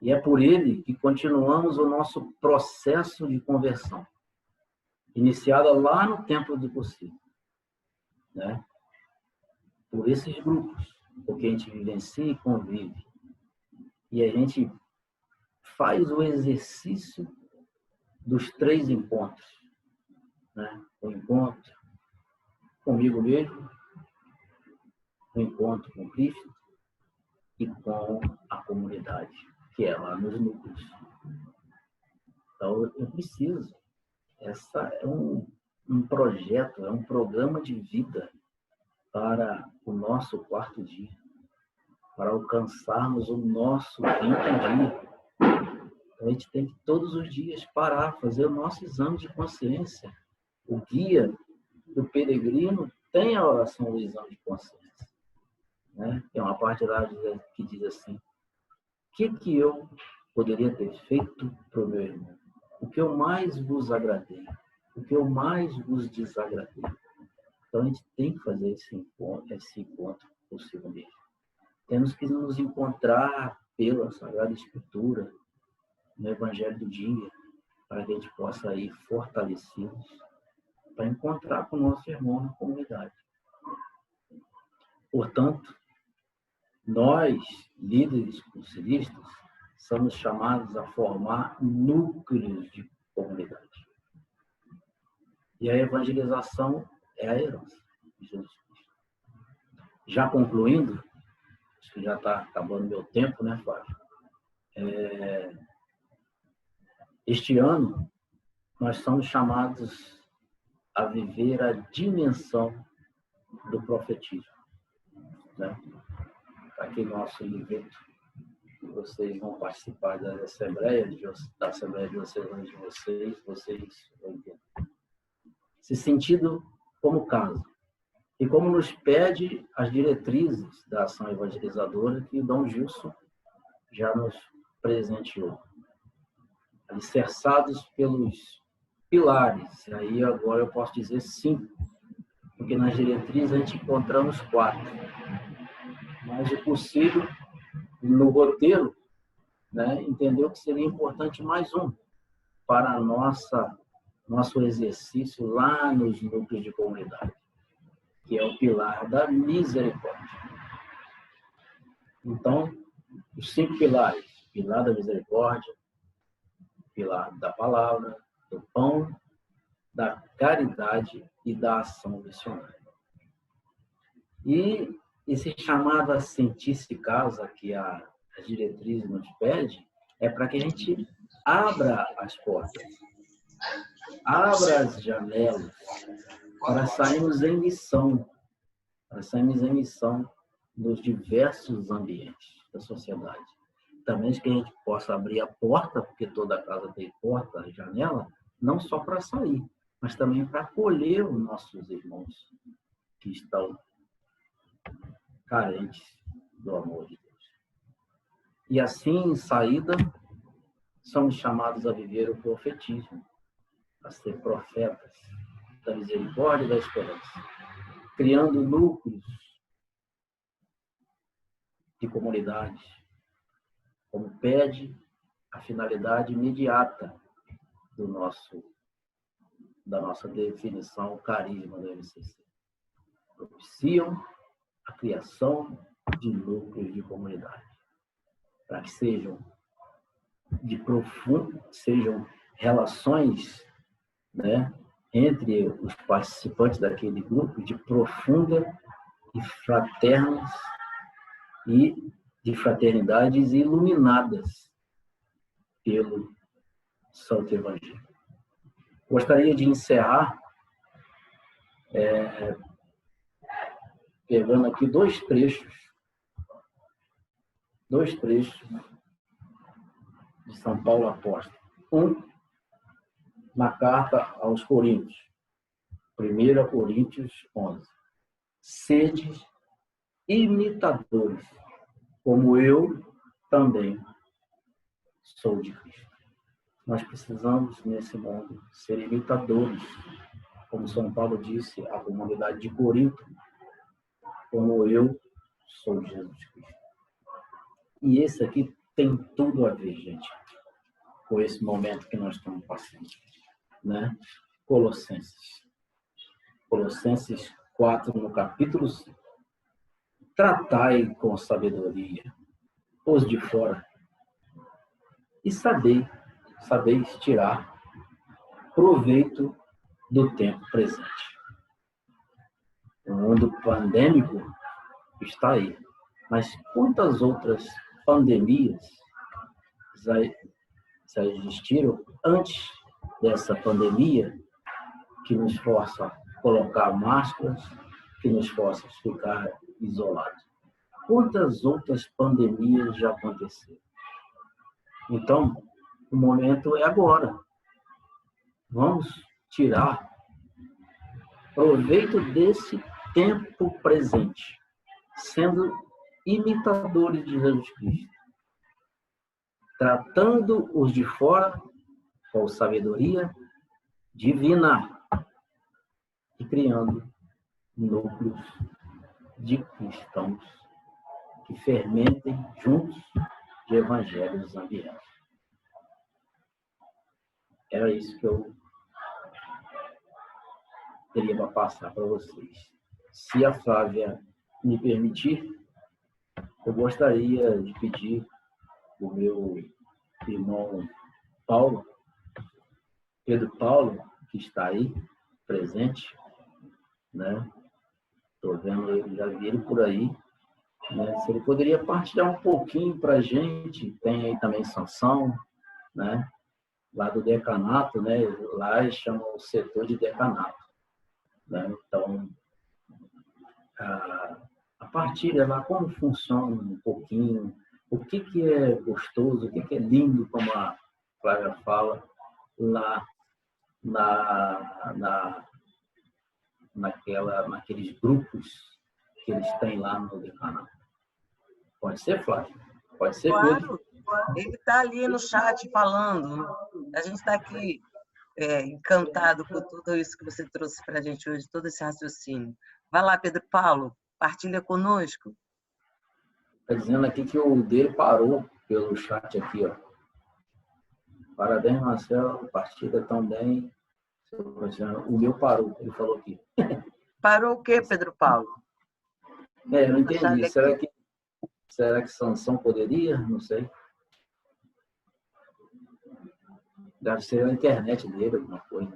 E é por ele que continuamos o nosso processo de conversão, iniciado lá no Templo do Possível, né? Por esses grupos, porque a gente vivencia e convive. E a gente faz o exercício dos 3 encontros, né? O encontro comigo mesmo, o encontro com Cristo e com a comunidade, que é lá nos núcleos. Então, eu preciso. Essa é um projeto, é um programa de vida para o nosso 4º dia. para alcançarmos o nosso quinto dia. Então, a gente tem que todos os dias parar, fazer o nosso exame de consciência. O guia do peregrino tem a oração do exame de consciência, né? Tem uma parte lá que diz assim: o que eu poderia ter feito para o meu irmão? O que eu mais vos agradei? O que eu mais vos desagradei? Então, a gente tem que fazer esse encontro consigo mesmo. Temos que nos encontrar pela Sagrada Escritura, no Evangelho do dia, para que a gente possa ir fortalecidos para encontrar com o nosso irmão na comunidade. Portanto, nós, líderes conselhistas, somos chamados a formar núcleos de comunidade. E a evangelização é a herança de Jesus Cristo. Já concluindo, acho que já está acabando meu tempo, né, Flávio? Este ano, nós somos chamados a viver a dimensão do profetismo, né? Aqui nosso evento, vocês vão participar da Assembleia Diocesana de vocês vão entender. Esse sentido como caso. E como nos pede as diretrizes da ação evangelizadora que o Dom Gilson já nos presenteou. Alicerçados pelos pilares. E aí agora eu posso dizer 5, porque nas diretrizes a gente encontramos 4. Mas o possível, no roteiro, né, entendeu que seria importante mais um para nosso exercício lá nos núcleos de comunidade, que é o pilar da misericórdia. Então, os 5 pilares: pilar da misericórdia, pilar da palavra, do pão, da caridade e da ação missionária. E esse chamado a sentir-se casa que a diretriz nos pede é para que a gente abra as portas, abra as janelas, para sairmos em missão, nos diversos ambientes da sociedade. Também que a gente possa abrir a porta, porque toda casa tem porta e janela, não só para sair, mas também para acolher os nossos irmãos que estão carentes do amor de Deus. E assim, em saída, somos chamados a viver o profetismo, a ser profetas da misericórdia e da esperança, criando núcleos de comunidade, como pede a finalidade imediata da nossa definição, o carisma do MCC. Propiciam a criação de núcleos de comunidade, para que sejam relações, né, entre os participantes daquele grupo de profunda e fraternas e de fraternidades iluminadas pelo Santo Evangelho. Gostaria de encerrar pegando aqui dois trechos de São Paulo Apóstolo. Um, na carta aos Coríntios, 1 Coríntios 11. Sede imitadores, como eu também sou de Cristo. Nós precisamos, nesse mundo, ser imitadores, como São Paulo disse à comunidade de Corinto, como eu sou de Jesus Cristo. E esse aqui tem tudo a ver, gente, com esse momento que nós estamos passando, né? Colossenses 4, no capítulo 5. Tratai com sabedoria os de fora e sabeis tirar proveito do tempo presente. O mundo pandêmico está aí, mas quantas outras pandemias já existiram antes dessa pandemia que nos força a colocar máscaras, que nos força a ficar isolados? quantas outras pandemias já aconteceram? Então, o momento é agora. Vamos tirar proveito desse tempo presente, sendo imitadores de Jesus Cristo, tratando os de fora com sabedoria divina e criando núcleos de cristãos que fermentem juntos de evangelhos ambientes. Era isso que eu teria para passar para vocês. Se a Flávia me permitir, eu gostaria de pedir o meu irmão Paulo, Pedro Paulo, que está aí, presente, né? Estou vendo ele, já vi ele por aí, né? Se ele poderia partilhar um pouquinho para a gente, tem aí também Sansão, né? Lá do decanato, né? Lá eles chamam o setor de decanato, né? Então, a partilha lá, como funciona um pouquinho, o que é gostoso, o que é lindo, como a Flávia fala, lá naqueles grupos que eles têm lá no decanato. Pode ser, Flávia? Pode ser, Pedro? Claro, ele está ali no chat falando. A gente está aqui encantado com tudo isso que você trouxe para a gente hoje, todo esse raciocínio. Vai lá, Pedro Paulo, partilha conosco. Está dizendo aqui que o dele parou pelo chat aqui, ó. Parabéns, Marcelo, partilha tão bem. O meu parou, ele falou aqui. Parou o quê, Pedro Paulo? Eu não entendi. Será que Sansão poderia? Não sei. Deve ser a internet dele, alguma coisa.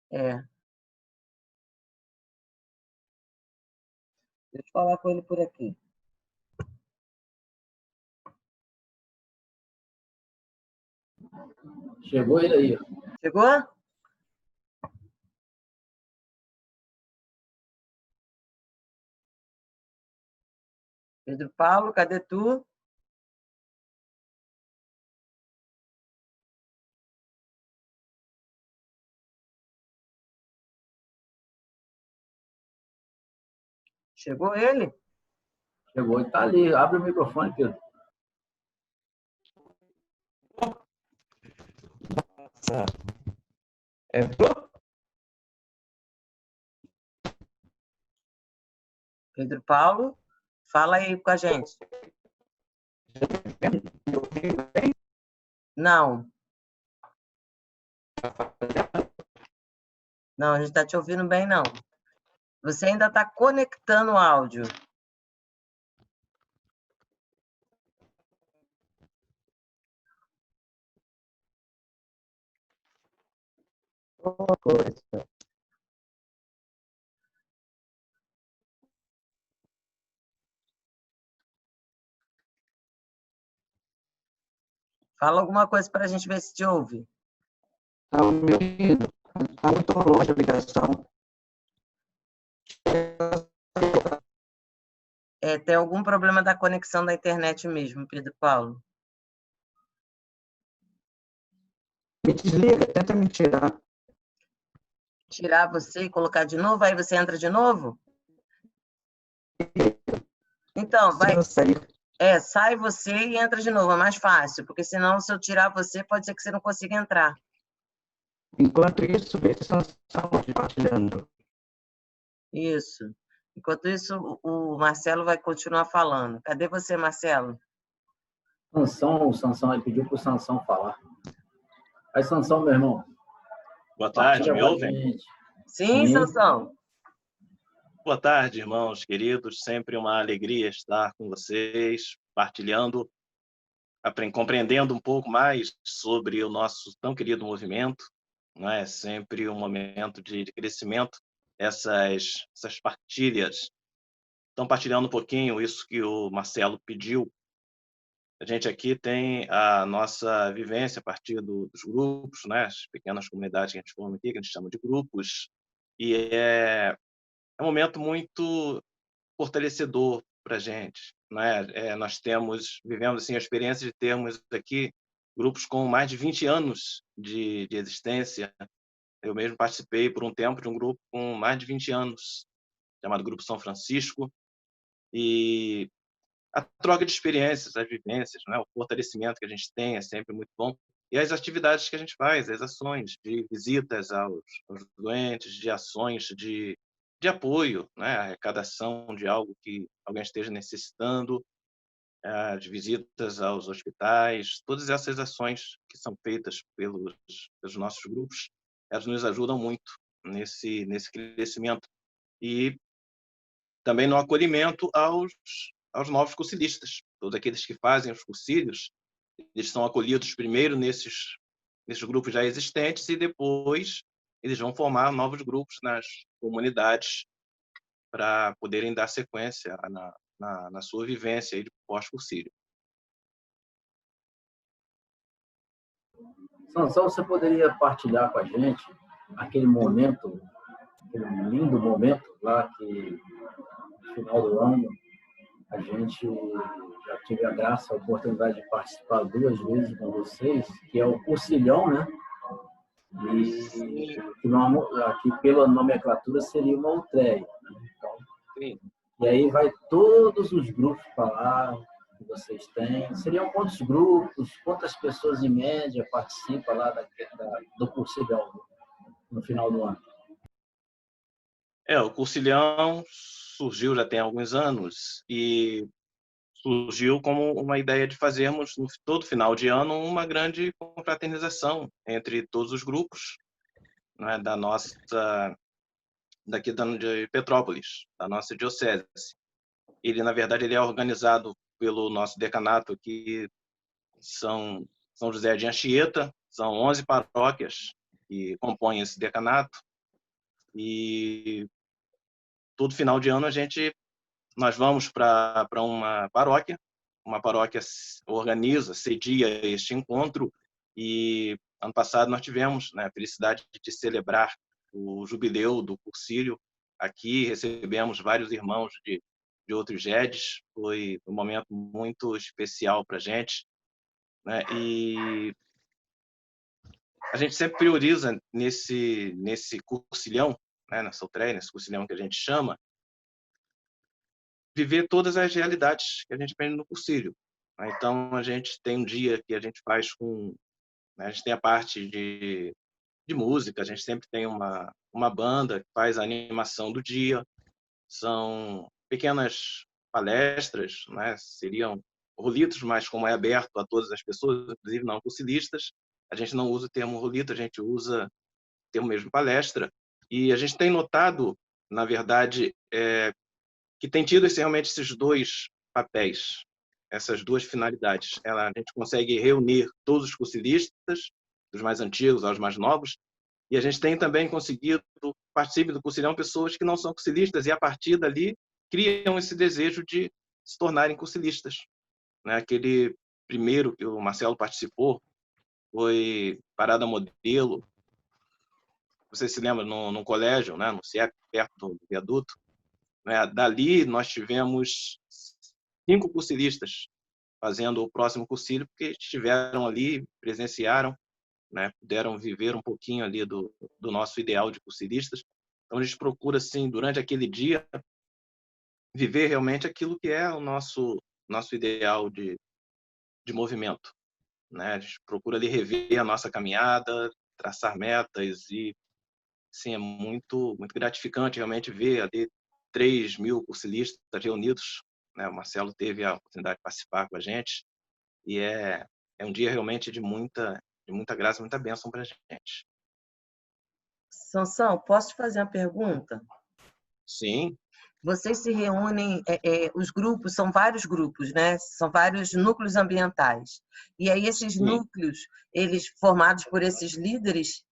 Deixa eu falar com ele por aqui. Chegou ele aí. Chegou? Pedro Paulo, cadê tu? Chegou ele? Chegou, ele está ali. Abre o microfone, Pedro. Pedro Paulo, fala aí com a gente. Não. Não, a gente está te ouvindo bem, não. Você ainda está conectando o áudio. Fala alguma coisa para a gente ver se te ouve. Não, meu querido, está muito longe a ligação. Tem algum problema da conexão da internet mesmo, Pedro Paulo? Me desliga, tenta me tirar. Tirar você e colocar de novo, aí você entra de novo? Então, vai. Sai você e entra de novo, é mais fácil, porque senão, se eu tirar você, pode ser que você não consiga entrar. Enquanto isso, vê se estão compartilhando. Isso. Enquanto isso, o Marcelo vai continuar falando. Cadê você, Marcelo? Sansão, ele pediu para o Sansão falar. Aí, Sansão, meu irmão. Boa tarde, me ouvem? Sim, Sansão. Boa tarde, irmãos queridos. Sempre uma alegria estar com vocês, partilhando, compreendendo um pouco mais sobre o nosso tão querido movimento. Não é sempre um momento de crescimento, essas partilhas. Estão partilhando um pouquinho isso que o Marcelo pediu. A gente aqui tem a nossa vivência a partir dos grupos, né? As pequenas comunidades que a gente forma aqui, que a gente chama de grupos, e um momento muito fortalecedor para a gente, né? Nós vivemos assim a experiência de termos aqui grupos com mais de 20 anos de existência. Eu mesmo participei por um tempo de um grupo com mais de 20 anos, chamado Grupo São Francisco, e a troca de experiências, as vivências, né? O fortalecimento que a gente tem é sempre muito bom. E as atividades que a gente faz, as ações de visitas aos doentes, de ações de apoio, né? Arrecadação de algo que alguém esteja necessitando, de visitas aos hospitais, todas essas ações que são feitas pelos nossos grupos, elas nos ajudam muito nesse crescimento. E também no acolhimento aos novos cursilistas. Todos aqueles que fazem os cursilhos, eles são acolhidos primeiro nesses grupos já existentes e depois eles vão formar novos grupos nas comunidades para poderem dar sequência na sua vivência aí de pós-cursilho. Sansão, você poderia partilhar com a gente aquele momento, aquele lindo momento lá que, no final do ano, a gente já tive a graça, a oportunidade de participar 2 vezes com vocês, que é o Cursilhão, né? E aqui pela nomenclatura seria uma utreia. Né? Então, sim. E aí vai todos os grupos para lá que vocês têm. Seriam quantos grupos, quantas pessoas em média participam lá do Cursilhão no final do ano? O Cursilhão surgiu já tem alguns anos e surgiu como uma ideia de fazermos, no todo final de ano, uma grande confraternização entre todos os grupos, né, daqui de Petrópolis, da nossa diocese. Na verdade, ele é organizado pelo nosso decanato aqui, São José de Anchieta, são 11 paróquias que compõem esse decanato, e todo final de ano nós vamos para uma paróquia organiza, cedia este encontro, e ano passado nós tivemos, né, a felicidade de celebrar o jubileu do Cursilho aqui, recebemos vários irmãos de outros GEDs, foi um momento muito especial para a gente, né? E a gente sempre prioriza nesse cursilhão, né, nessa utreia, nesse cursilhão que a gente chama, viver todas as realidades que a gente aprende no cursilho. Então, a gente tem um dia que a gente faz né, a gente tem a parte de música, a gente sempre tem uma banda que faz a animação do dia, são pequenas palestras, né, seriam rolitos, mas como é aberto a todas as pessoas, inclusive não cursilistas, a gente não usa o termo rolito, a gente usa o termo mesmo palestra, e a gente tem notado, na verdade, que tem tido realmente esses 2 papéis, essas 2 finalidades. A gente consegue reunir todos os cursilistas, dos mais antigos aos mais novos, e a gente tem também conseguido participar do cursilhão pessoas que não são cursilistas, e a partir dali criam esse desejo de se tornarem cursilistas. Né? Aquele primeiro que o Marcelo participou foi Parada Modelo, você se lembra, no colégio, né? No CIEP, perto do viaduto. Né? Dali nós tivemos 5 cursilistas fazendo o próximo cursilho, porque estiveram ali, presenciaram, né? Puderam viver um pouquinho ali do nosso ideal de cursilistas. Então a gente procura, assim, durante aquele dia, viver realmente aquilo que é o nosso ideal de movimento. Né? A gente procura ali rever a nossa caminhada, traçar metas, e sim, é muito, muito gratificante realmente ver ali 3.000 cursilistas reunidos. Né? O Marcelo teve a oportunidade de participar com a gente, e é um dia realmente de muita graça, muita bênção para a gente. Sansão, posso te fazer uma pergunta? Sim. Vocês se reúnem, os grupos, são vários grupos, né? São vários núcleos ambientais. E aí esses Sim. núcleos, eles formados por esses líderes,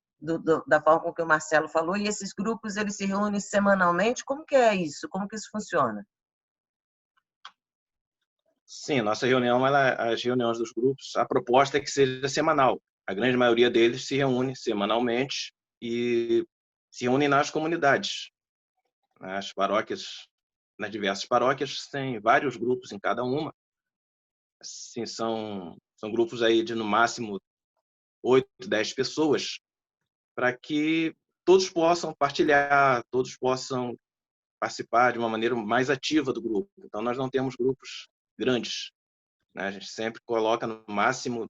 da forma como que o Marcelo falou, e esses grupos, eles se reúnem semanalmente? Como que é isso? Como que isso funciona? Sim, nossa reunião, as reuniões dos grupos, a proposta é que seja semanal. A grande maioria deles se reúne semanalmente e se reúnem nas comunidades. As paróquias, nas diversas paróquias, tem vários grupos em cada uma. Assim, são grupos aí de, no máximo, 8, 10 pessoas, para que todos possam partilhar, todos possam participar de uma maneira mais ativa do grupo. Então, nós não temos grupos grandes, né? A gente sempre coloca no máximo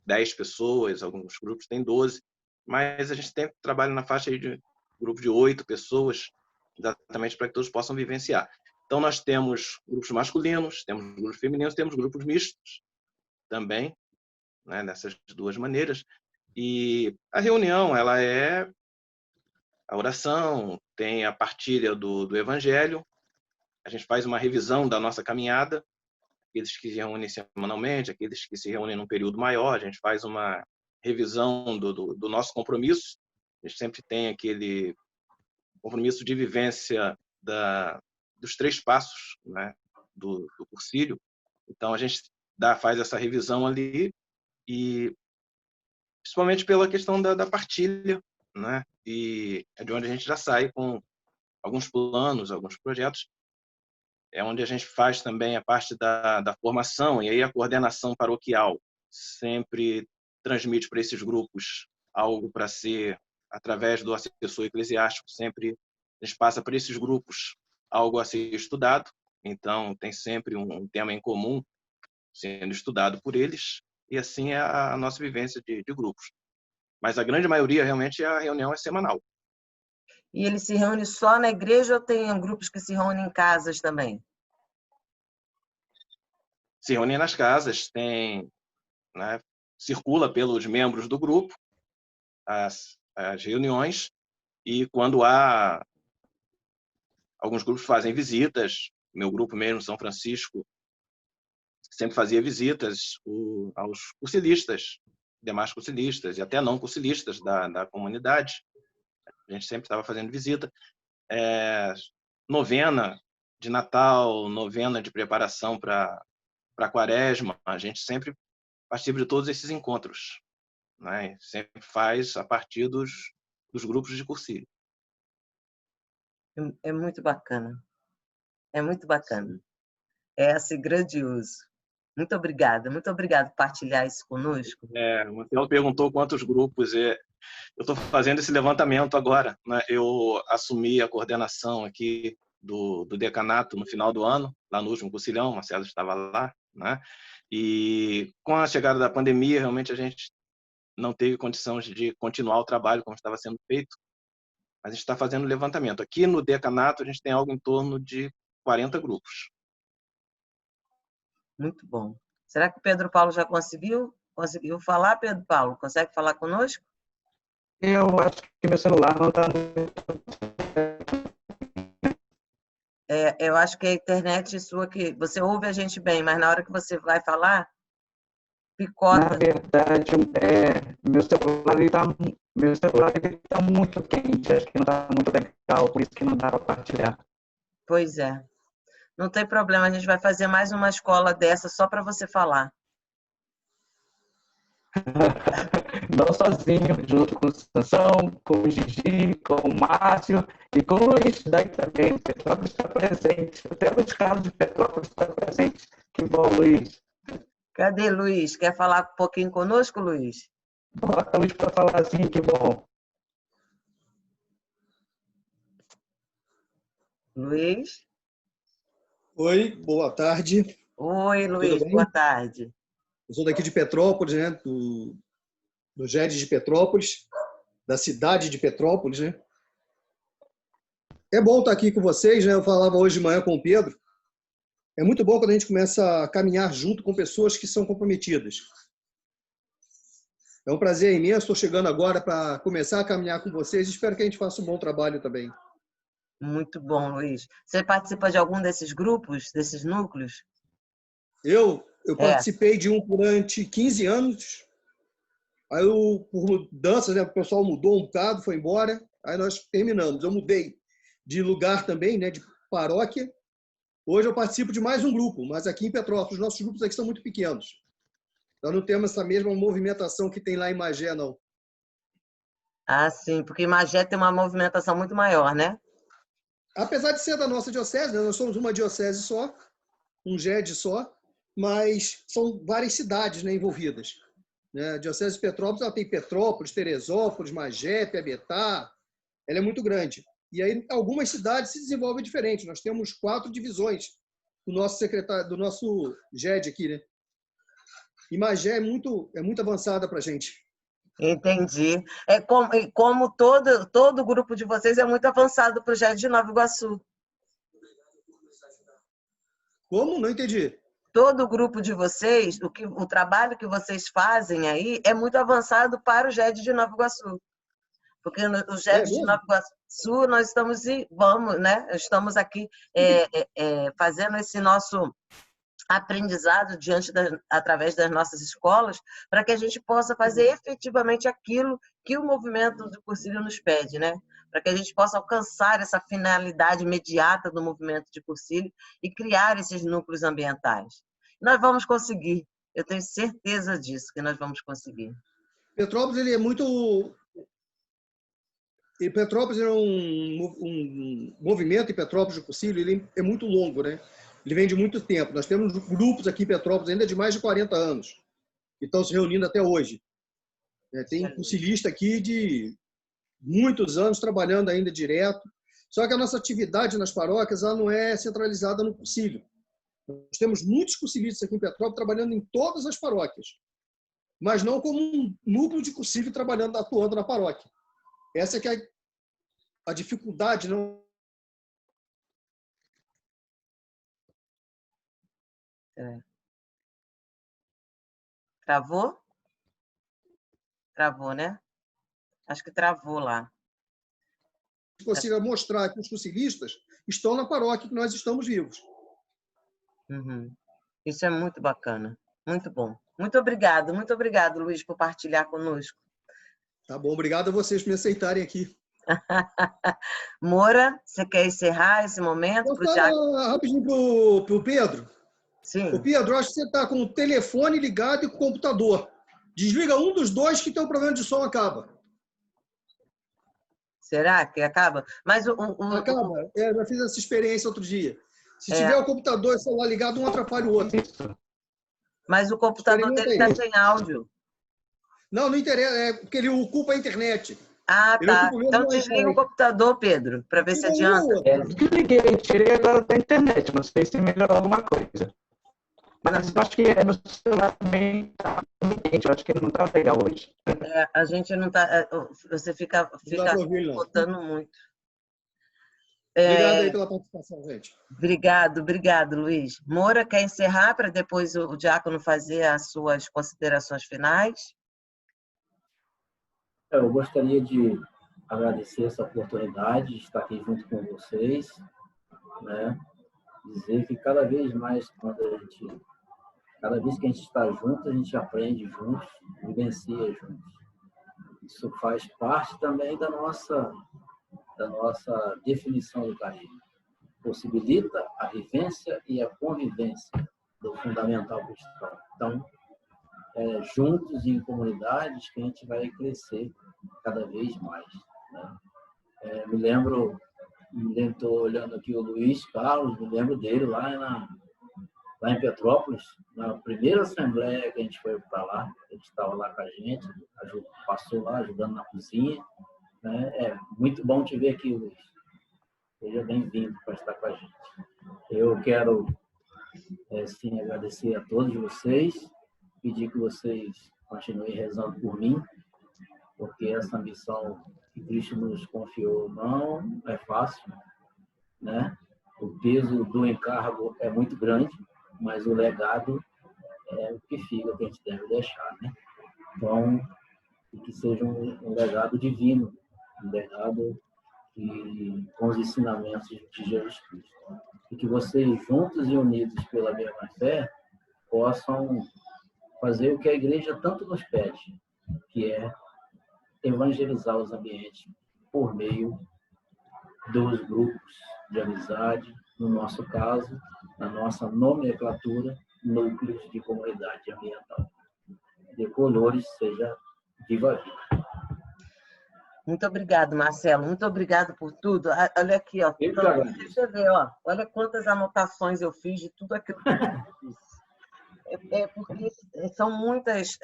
10 pessoas, alguns grupos têm 12, mas a gente sempre trabalha na faixa aí de grupo de 8 pessoas, exatamente para que todos possam vivenciar. Então, nós temos grupos masculinos, temos grupos femininos, temos grupos mistos também, né, dessas duas maneiras. E a reunião, ela é a oração, tem a partilha do Evangelho, a gente faz uma revisão da nossa caminhada, aqueles que se reúnem semanalmente, aqueles que se reúnem num período maior, a gente faz uma revisão do nosso compromisso, a gente sempre tem aquele compromisso de vivência dos 3 passos, né, do Cursilho. Então, a gente faz essa revisão ali, e principalmente pela questão da partilha, né, e é de onde a gente já sai com alguns planos, alguns projetos. É onde a gente faz também a parte da formação, e aí a coordenação paroquial sempre transmite para esses grupos algo para ser, através do assessor eclesiástico, sempre a gente passa para esses grupos algo a ser estudado. Então, tem sempre um tema em comum sendo estudado por eles, e assim é a nossa vivência de grupos. Mas a grande maioria, realmente, a reunião é semanal. E ele se reúne só na igreja ou tem grupos que se reúnem em casas também? Se reúnem nas casas, né, circula pelos membros do grupo as reuniões, e quando há, alguns grupos fazem visitas, meu grupo mesmo, São Francisco, sempre fazia visitas aos cursilistas, demais cursilistas e até não cursilistas da comunidade. A gente sempre estava fazendo visita. Novena de Natal, novena de preparação para a Quaresma, a gente sempre participa de todos esses encontros, né? Sempre faz a partir dos grupos de cursilho. É muito bacana. É muito bacana. É assim, grandioso. Muito obrigada por partilhar isso conosco. O Marcelo perguntou quantos grupos. Eu estou fazendo esse levantamento agora, né? Eu assumi a coordenação aqui do decanato no final do ano, lá no último cursilhão, o Marcelo estava lá, né? E com a chegada da pandemia, realmente a gente não teve condições de continuar o trabalho como estava sendo feito, mas a gente está fazendo levantamento. Aqui no decanato, a gente tem algo em torno de 40 grupos. Muito bom. Será que o Pedro Paulo já conseguiu falar, Pedro Paulo? Consegue falar conosco? Eu acho que meu celular não está muito... Eu acho que a internet sua, que você ouve a gente bem, mas na hora que você vai falar, picota. Na verdade, meu celular está muito quente, acho que não está muito legal, por isso que não dá para partilhar. Pois é. Não tem problema, a gente vai fazer mais uma escola dessa só para você falar. Não sozinho, junto com o Sansão, com o Gigi, com o Márcio e com o Luiz, daí também. Petrópolis está presente. Até os casos de Petrópolis está presente. Que bom, Luiz. Cadê Luiz? Quer falar um pouquinho conosco, Luiz? Bota Luiz para falar assim, que bom. Luiz? Oi, boa tarde. Oi, Luiz, boa tarde. Eu sou daqui de Petrópolis, né? Do GED de Petrópolis, da cidade de Petrópolis, né? É bom estar aqui com vocês, né? Eu falava hoje de manhã com o Pedro. É muito bom quando a gente começa a caminhar junto com pessoas que são comprometidas. É um prazer imenso. Estou chegando agora para começar a caminhar com vocês. Espero que a gente faça um bom trabalho também. Muito bom, Luiz. Você participa de algum desses grupos, desses núcleos? Eu participei de um durante 15 anos. Aí, por mudanças, né, o pessoal mudou um bocado, foi embora. Aí nós terminamos. Eu mudei de lugar também, né, de paróquia. Hoje eu participo de mais um grupo, mas aqui em Petrópolis, os nossos grupos aqui são muito pequenos. Nós não temos essa mesma movimentação que tem lá em Magé, não. Ah, sim, porque em Magé tem uma movimentação muito maior, né? apesar de ser da nossa diocese, né, nós somos uma diocese só, um GED só, mas são várias cidades, né, envolvidas. Né? A Diocese de Petrópolis, ela tem Petrópolis, Teresópolis, Magé, Piabetá, ela é muito grande. E aí algumas cidades se desenvolvem diferente. Nós temos 4 divisões do nosso secretário, do nosso GED aqui, né? E Magé é muito avançada para a gente. Entendi. Como todo o grupo de vocês é muito avançado o projeto de Nova Iguaçu. Como? Não entendi. Todo o grupo de vocês, o trabalho que vocês fazem aí é muito avançado para o GED de Nova Iguaçu. Porque no GED de Nova Iguaçu nós estamos aqui fazendo esse nosso aprendizado através das nossas escolas, para que a gente possa fazer efetivamente aquilo que o movimento do Cursilho nos pede, né? Para que a gente possa alcançar essa finalidade imediata do movimento de Cursilho e criar esses núcleos ambientais. Nós vamos conseguir, eu tenho certeza disso, que nós vamos conseguir. Petrópolis, ele é muito... E Petrópolis é um movimento em Petrópolis do Cursilho, ele é muito longo, né? Ele vem de muito tempo. Nós temos grupos aqui em Petrópolis ainda de mais de 40 anos, que estão se reunindo até hoje. Tem cursilista aqui de muitos anos trabalhando ainda direto. Só que a nossa atividade nas paróquias ela não é centralizada no cursilho. Nós temos muitos cursilistas aqui em Petrópolis trabalhando em todas as paróquias, mas não como um núcleo de cursilho trabalhando, atuando na paróquia. Essa é que é a dificuldade, não? Travou? Travou, né? Acho que travou lá. Consiga mostrar que os cursilistas estão na paróquia, que nós estamos vivos. Uhum. Isso é muito bacana, muito bom. Muito obrigado, Luiz, por partilhar conosco. Tá bom, obrigado a vocês por me aceitarem aqui. Moura, você quer encerrar esse momento? Vou falar rapidinho para o Pedro. Sim. Ô Pedro, acho que você está com o telefone ligado e com o computador. Desliga um dos dois que teu problema de som acaba. Será que acaba? Mas acaba. Eu já fiz essa experiência outro dia. Se tiver o computador e o celular ligado, um atrapalha o outro. Mas o computador dele está sem áudio. Não, não interessa. É porque ele ocupa a internet. Ah, tá. Então desliga o computador, Pedro, para ver se adianta. Desliguei, tirei agora da internet. Não sei se melhorou alguma coisa. Mas eu acho que no celular também está quente. Eu acho que ele não está legal hoje. A gente não está... Você fica botando muito. Obrigado aí pela participação, gente. Obrigado, Luiz. Moura, quer encerrar para depois o diácono fazer as suas considerações finais? Eu gostaria de agradecer essa oportunidade de estar aqui junto com vocês, né? Dizer que cada vez mais, cada vez que a gente está junto, a gente aprende juntos, vivencia juntos. Isso faz parte também da nossa definição do carisma. Possibilita a vivência e a convivência do fundamental cristão. Então, juntos em comunidades que a gente vai crescer cada vez mais. Né? Me lembro, estou olhando aqui o Luiz Carlos, me lembro dele lá em Petrópolis, na primeira assembleia que a gente foi para lá, ele estava lá com a gente, passou lá ajudando na cozinha. Né? É muito bom te ver aqui, Luiz. Seja bem-vindo para estar com a gente. Eu quero, sim, agradecer a todos vocês, pedir que vocês continuem rezando por mim, porque essa missão que Cristo nos confiou não é fácil, né? O peso do encargo é muito grande, mas o legado é o que fica, que a gente deve deixar, né? Então, que seja um legado divino, um legado com os ensinamentos de Jesus Cristo. E que vocês, juntos e unidos pela mesma fé, possam fazer o que a igreja tanto nos pede, que é evangelizar os ambientes por meio dos grupos de amizade, no nosso caso, na nossa nomenclatura, núcleos de comunidade ambiental. De Colores, seja viva a vida. Muito obrigado, Marcelo. Muito obrigado por tudo. Olha aqui, ó. Então, deixa eu ver, ó. Olha quantas anotações eu fiz de tudo aquilo que eu disse. Porque são muitas,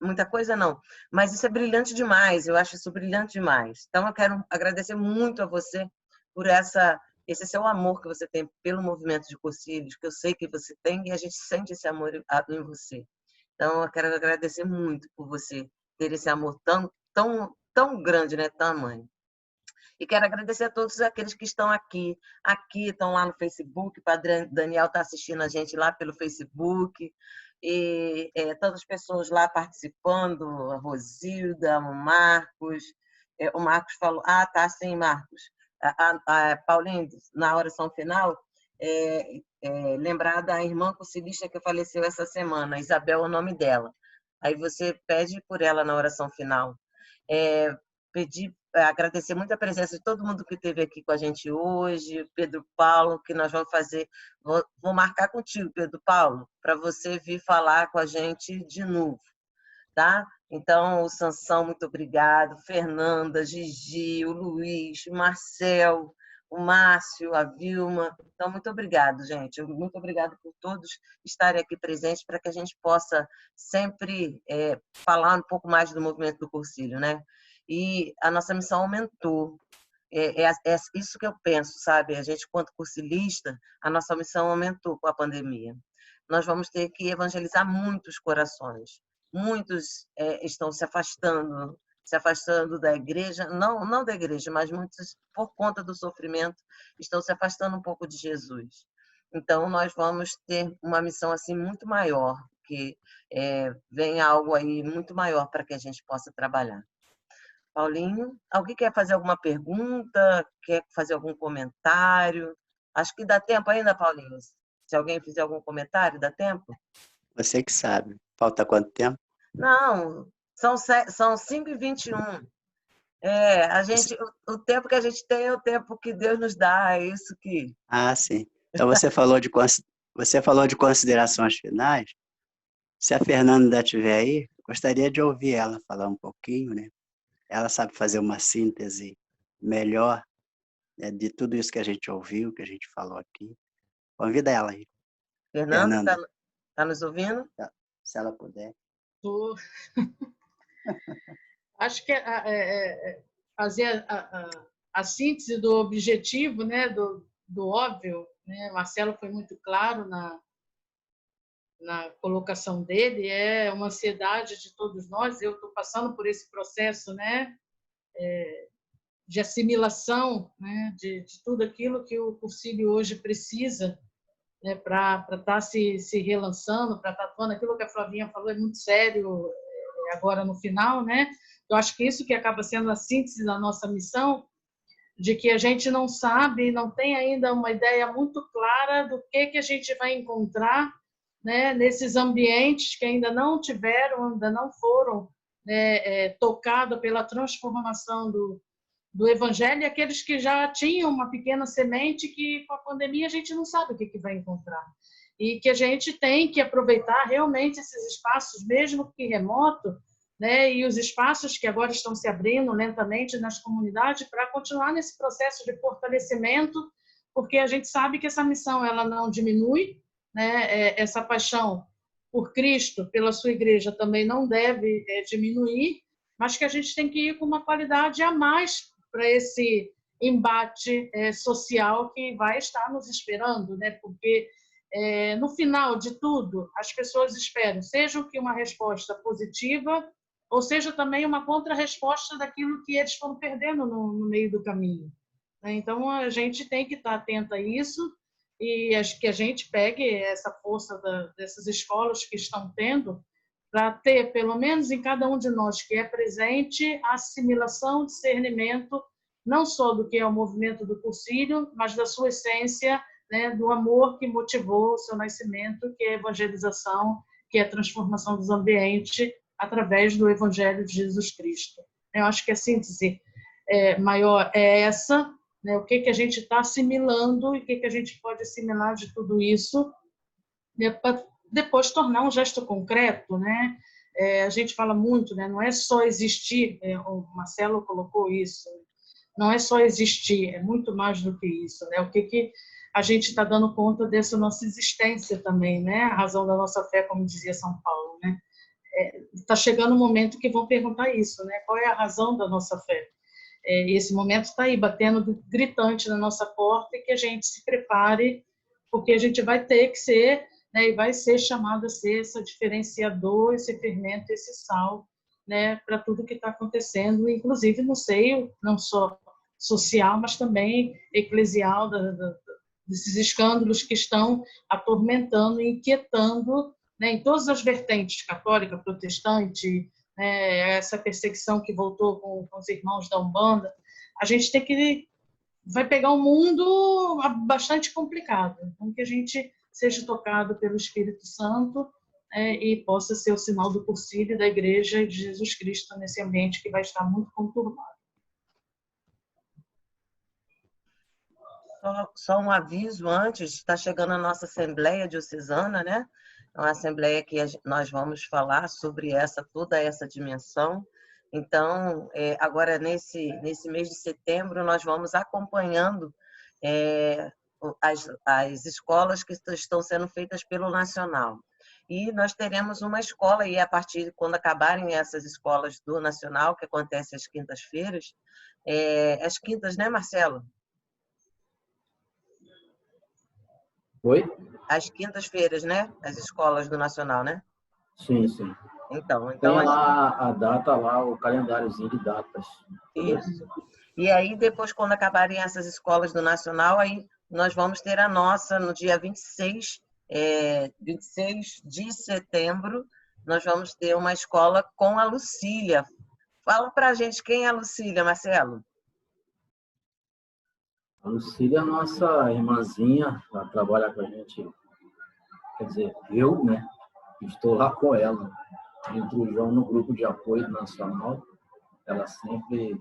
muita coisa não, mas isso é brilhante demais, eu acho isso brilhante demais. Então, eu quero agradecer muito a você por esse seu amor que você tem pelo movimento de Cursilhos, que eu sei que você tem, e a gente sente esse amor em você. Então, eu quero agradecer muito por você ter esse amor tão grande, né? Tamanho. E quero agradecer a todos aqueles que estão aqui, estão lá no Facebook. O Padre Daniel está assistindo a gente lá pelo Facebook. E todas as pessoas lá participando, a Rosilda, o Marcos. O Marcos falou, tá, sim, Marcos. Paulinho, na oração final, lembrar da irmã cursilista que faleceu essa semana, Isabel é o nome dela. Aí você pede por ela na oração final. Agradecer muito a presença de todo mundo que esteve aqui com a gente hoje, Pedro Paulo, que nós vamos fazer, vou marcar contigo, Pedro Paulo, para você vir falar com a gente de novo, tá? Então, o Sansão, muito obrigado, Fernanda, Gigi, o Luiz, o Marcel, o Márcio, a Vilma. Então, muito obrigado, gente. Muito obrigado por todos estarem aqui presentes para que a gente possa sempre falar um pouco mais do movimento do Cursilho, né? E a nossa missão aumentou. É isso que eu penso, sabe? A gente, quanto cursilista, a nossa missão aumentou com a pandemia. Nós vamos ter que evangelizar muitos corações. Muitos estão se afastando da igreja, não da igreja, mas muitos, por conta do sofrimento, estão se afastando um pouco de Jesus. Então, nós vamos ter uma missão assim muito maior, que vem algo aí muito maior para que a gente possa trabalhar. Paulinho, alguém quer fazer alguma pergunta? Quer fazer algum comentário? Acho que dá tempo ainda, Paulinho. Se alguém fizer algum comentário, dá tempo? Você que sabe. Falta quanto tempo? Não, são 5h21. O tempo que a gente tem é o tempo que Deus nos dá, é isso que... Ah, sim. Então você falou de considerações finais. Se a Fernanda ainda estiver aí, gostaria de ouvir ela falar um pouquinho, né? Ela sabe fazer uma síntese melhor, né, de tudo isso que a gente ouviu, que a gente falou aqui. Convida ela aí. Fernanda, está nos ouvindo? Se ela puder. Tô. Acho que fazer a síntese do objetivo, né, do óbvio, né? Marcelo foi muito claro na colocação dele, é uma ansiedade de todos nós. Eu estou passando por esse processo, né, de assimilação, né, de tudo aquilo que o Cursilho hoje precisa, né, para estar se relançando, para estar atuando. Aquilo que a Flavinha falou é muito sério agora no final, né? Eu acho que isso que acaba sendo a síntese da nossa missão, de que a gente não sabe, não tem ainda uma ideia muito clara do que a gente vai encontrar, né, nesses ambientes que ainda não tiveram, ainda não foram, né, tocados pela transformação do Evangelho, e aqueles que já tinham uma pequena semente que, com a pandemia, a gente não sabe o que vai encontrar. E que a gente tem que aproveitar realmente esses espaços, mesmo que remoto, né, e os espaços que agora estão se abrindo lentamente nas comunidades, para continuar nesse processo de fortalecimento, porque a gente sabe que essa missão ela não diminui, né, essa paixão por Cristo, pela sua igreja, também não deve diminuir, mas que a gente tem que ir com uma qualidade a mais para esse embate social que vai estar nos esperando, né? Porque no final de tudo as pessoas esperam, seja que uma resposta positiva ou seja também uma contra-resposta daquilo que eles foram perdendo no meio do caminho. Então a gente tem que estar atento a isso e acho que a gente pegue essa força dessas escolas que estão tendo para ter, pelo menos em cada um de nós que é presente, a assimilação, discernimento, não só do que é o movimento do Cursilho, mas da sua essência, né, do amor que motivou o seu nascimento, que é a evangelização, que é a transformação dos ambientes através do Evangelho de Jesus Cristo. Eu acho que a síntese maior é essa, né, o que a gente está assimilando e o que a gente pode assimilar de tudo isso, né, para depois tornar um gesto concreto, né? a gente fala muito, né? Não é só existir, o Marcelo colocou isso, não é só existir, é muito mais do que isso, né? O que a gente está dando conta dessa nossa existência também, né? A razão da nossa fé, como dizia São Paulo, né? Está chegando um momento que vão perguntar isso, né? Qual é a razão da nossa fé? Esse momento está aí, batendo gritante na nossa porta, e que a gente se prepare, porque a gente vai ter que ser, né, e vai ser chamado a ser esse diferenciador, esse fermento, esse sal, né, para tudo que está acontecendo, inclusive no seio, não só social, mas também eclesial, desses escândalos que estão atormentando e inquietando, né, em todas as vertentes, católica, protestante, essa perseguição que voltou com os irmãos da Umbanda. A gente vai pegar um mundo bastante complicado, então que a gente seja tocado pelo Espírito Santo, e possa ser o sinal do cursilho da Igreja de Jesus Cristo nesse ambiente que vai estar muito conturbado. Só um aviso antes, está chegando a nossa Assembleia Diocesana, né? É uma Assembleia que nós vamos falar sobre toda essa dimensão. Então, agora nesse mês de setembro, nós vamos acompanhando as escolas que estão sendo feitas pelo Nacional. E nós teremos uma escola, e a partir de quando acabarem essas escolas do Nacional, que acontece às quintas-feiras, às quintas, né, Marcelo? Oi? Às quintas-feiras, né? As escolas do Nacional, né? Sim, sim. Então Tem lá a data, lá, o calendáriozinho de datas. Isso. E aí, depois, quando acabarem essas escolas do Nacional, aí nós vamos ter a nossa, no dia 26 de setembro, nós vamos ter uma escola com a Lucília. Fala para a gente quem é a Lucília, Marcelo. A Lucília é a nossa irmãzinha, ela trabalha com a gente, quer dizer, eu, né, estou lá com ela, entre o João no grupo de apoio nacional, ela sempre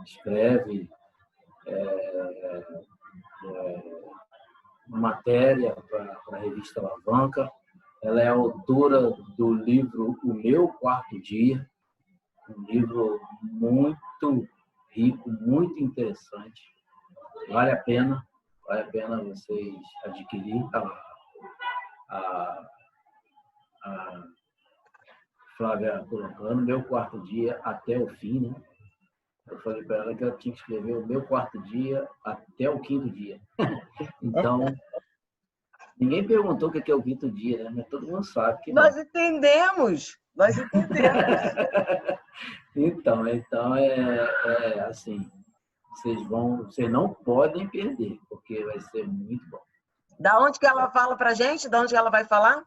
escreve matéria para a revista Alavanca, ela é autora do livro O Meu Quarto Dia, um livro muito rico, muito interessante. Vale a pena vocês adquirir. A Flávia colocando Meu Quarto Dia até o fim, né? Eu falei para ela que ela tinha que escrever o meu quarto dia até o quinto dia. Então, ninguém perguntou o que é o quinto dia, né? Mas todo mundo sabe que não. Nós entendemos. Então é assim, vocês não podem perder, porque vai ser muito bom. Da onde que ela fala pra gente? Da onde ela vai falar?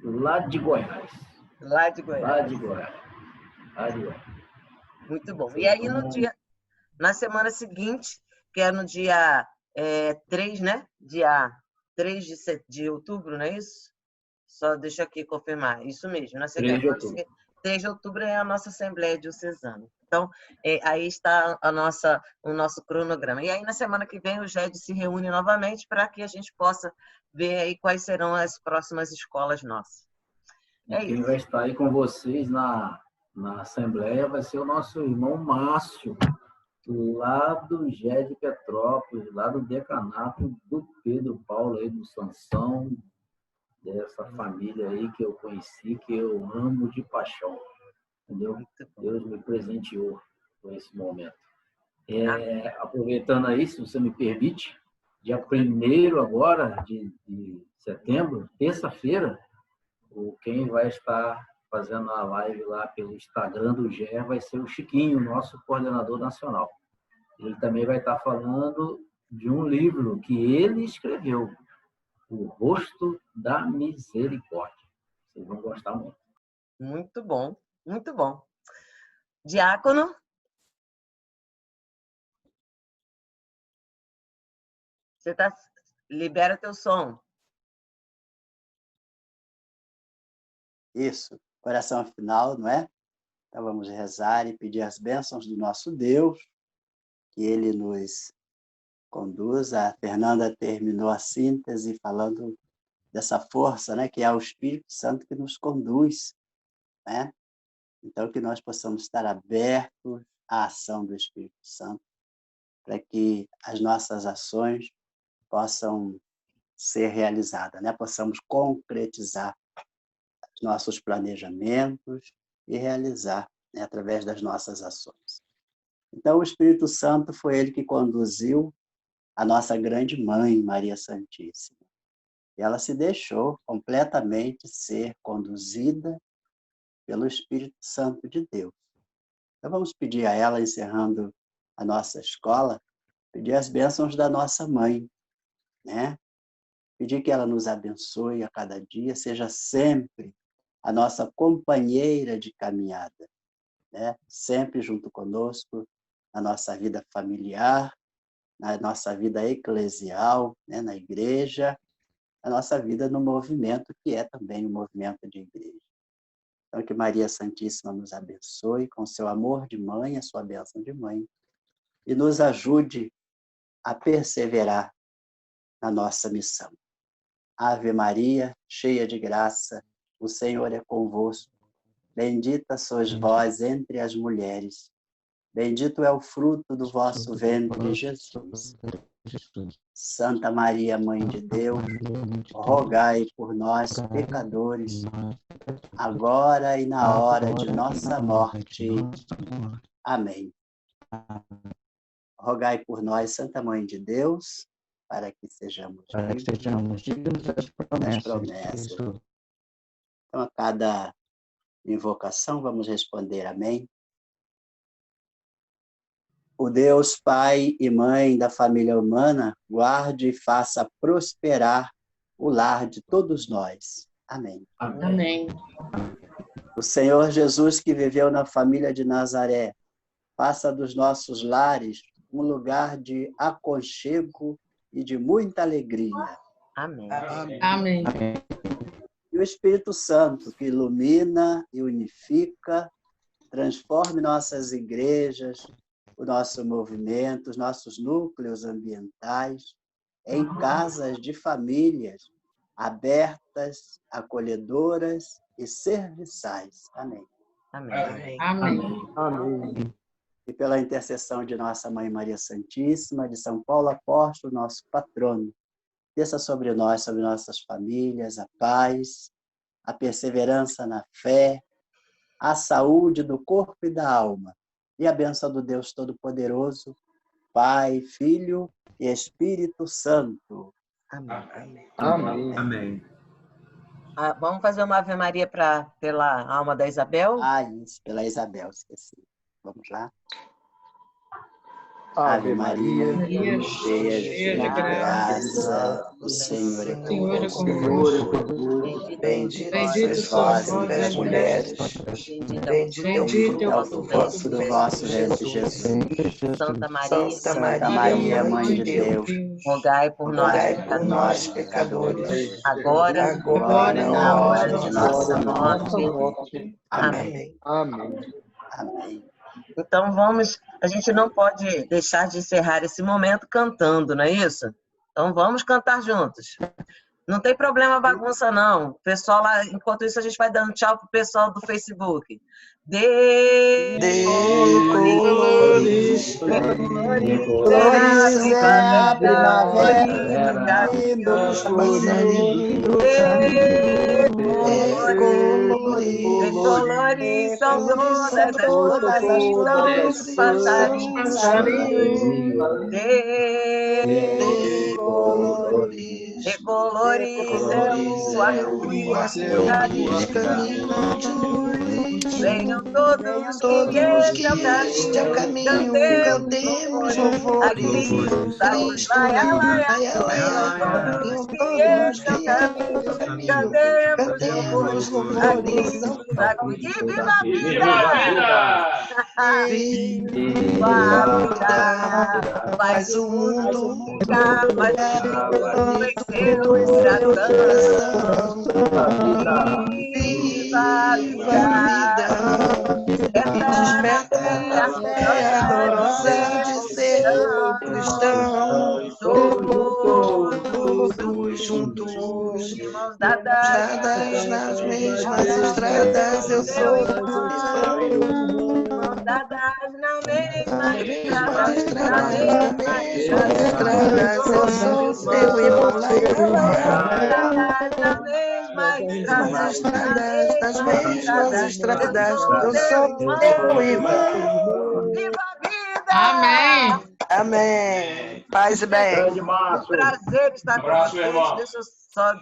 Lá de Goiás. Lá de Goiás. Muito bom. E aí, na semana seguinte, que é no dia 3, né? Dia 3 de outubro, não é isso? Só deixa aqui confirmar. Isso mesmo. Na semana 3 de outubro é a nossa Assembleia Diocesana. Então, aí está o nosso cronograma. E aí, na semana que vem, o GED se reúne novamente para que a gente possa ver aí quais serão as próximas escolas nossas. Quem vai estar aí com vocês na Assembleia vai ser o nosso irmão Márcio, lá do GED Petrópolis, lá do decanato do Pedro Paulo, aí do Sansão, dessa família aí que eu conheci, que eu amo de paixão. Entendeu? Deus me presenteou com esse momento. Aproveitando aí, se você me permite, dia 1º agora de setembro, terça-feira, quem vai estar fazendo a live lá pelo Instagram do GER vai ser o Chiquinho, nosso coordenador nacional. Ele também vai estar falando de um livro que ele escreveu, O Rosto da Misericórdia. Vocês vão gostar muito. Muito bom, muito bom. Diácono? Libera teu som. Isso, oração final, não é? Então vamos rezar e pedir as bênçãos do nosso Deus, que Ele nos conduza. A Fernanda terminou a síntese falando dessa força, né, que é o Espírito Santo que nos conduz né? Então, que nós possamos estar abertos à ação do Espírito Santo, para que as nossas ações possam ser realizadas, né? Possamos concretizar os nossos planejamentos e realizar, né, através das nossas ações. Então, o Espírito Santo foi ele que conduziu a nossa grande mãe, Maria Santíssima. E ela se deixou completamente ser conduzida pelo Espírito Santo de Deus. Então, vamos pedir a ela, encerrando a nossa escola, pedir as bênçãos da nossa mãe, né? Pedir que ela nos abençoe a cada dia, seja sempre a nossa companheira de caminhada, né? Sempre junto conosco, na nossa vida familiar, na nossa vida eclesial, né? Na igreja, na nossa vida no movimento, que é também um movimento de igreja. Então, que Maria Santíssima nos abençoe com seu amor de mãe, a sua bênção de mãe, e nos ajude a perseverar na nossa missão. Ave Maria, cheia de graça, o Senhor é convosco. Bendita sois vós entre as mulheres. Bendito é o fruto do vosso ventre, Jesus. Santa Maria, Mãe de Deus, rogai por nós, pecadores, agora e na hora de nossa morte. Amém. Rogai por nós, Santa Mãe de Deus, para que sejamos dignos das promessas. Então, a cada invocação, vamos responder amém. O Deus Pai e Mãe da família humana, guarde e faça prosperar o lar de todos nós. Amém. Amém. O Senhor Jesus, que viveu na família de Nazaré, faça dos nossos lares um lugar de aconchego e de muita alegria. Amém. Amém. E o Espírito Santo, que ilumina e unifica, transforme nossas igrejas, o nosso movimento, os nossos núcleos ambientais, em casas de famílias abertas, acolhedoras e serviçais. Amém. Amém. Amém. Amém. E pela intercessão de nossa Mãe Maria Santíssima, de São Paulo Apóstolo, nosso patrono, desça sobre nós, sobre nossas famílias, a paz, a perseverança na fé, a saúde do corpo e da alma, e a bênção do Deus Todo-Poderoso, Pai, Filho e Espírito Santo. Amém. Amém. Amém. Vamos fazer uma Ave Maria pela alma da Isabel? Isso, pela Isabel, esqueci. Vamos lá. Ave Maria, cheia de graça, o Senhor é convosco. Bendita Sois vós entre as mulheres. Bendito é o fruto do vosso ventre, Jesus. Santa Maria, Mãe de Deus, rogai por nós, pecadores, agora e na hora de nossa morte. Amém. Amém. Então a gente não pode deixar de encerrar esse momento cantando, não é isso? Então vamos cantar juntos. Não tem problema bagunça, não. O pessoal lá, enquanto isso, a gente vai dando tchau pro pessoal do Facebook. Colores é a primavera, dos colores são todas as flores, passarinhos, colores é o arco-íris caminhante luz. Venham todos que este é o caminho, cantemos louvores a Cristo, todos que este é o caminho, cantemos louvores a Cristo. Viva a vida! Viva a vida! Faz o mundo ficar mais lindo, vencer o coração. Viva a vida! Desperta a oração de ser cristão. Todos todos juntos, de mãos dadas nas mesmas estradas, eu sou teu irmão. Mãos dadas na mesma Estradas, eu sou teu irmão. na mesma estrada, Nas mesmas estradas, eu sou teu irmão. Viva a vida! Amém! Amém. Paz e bem. Um prazer estar com vocês. Deixa eu só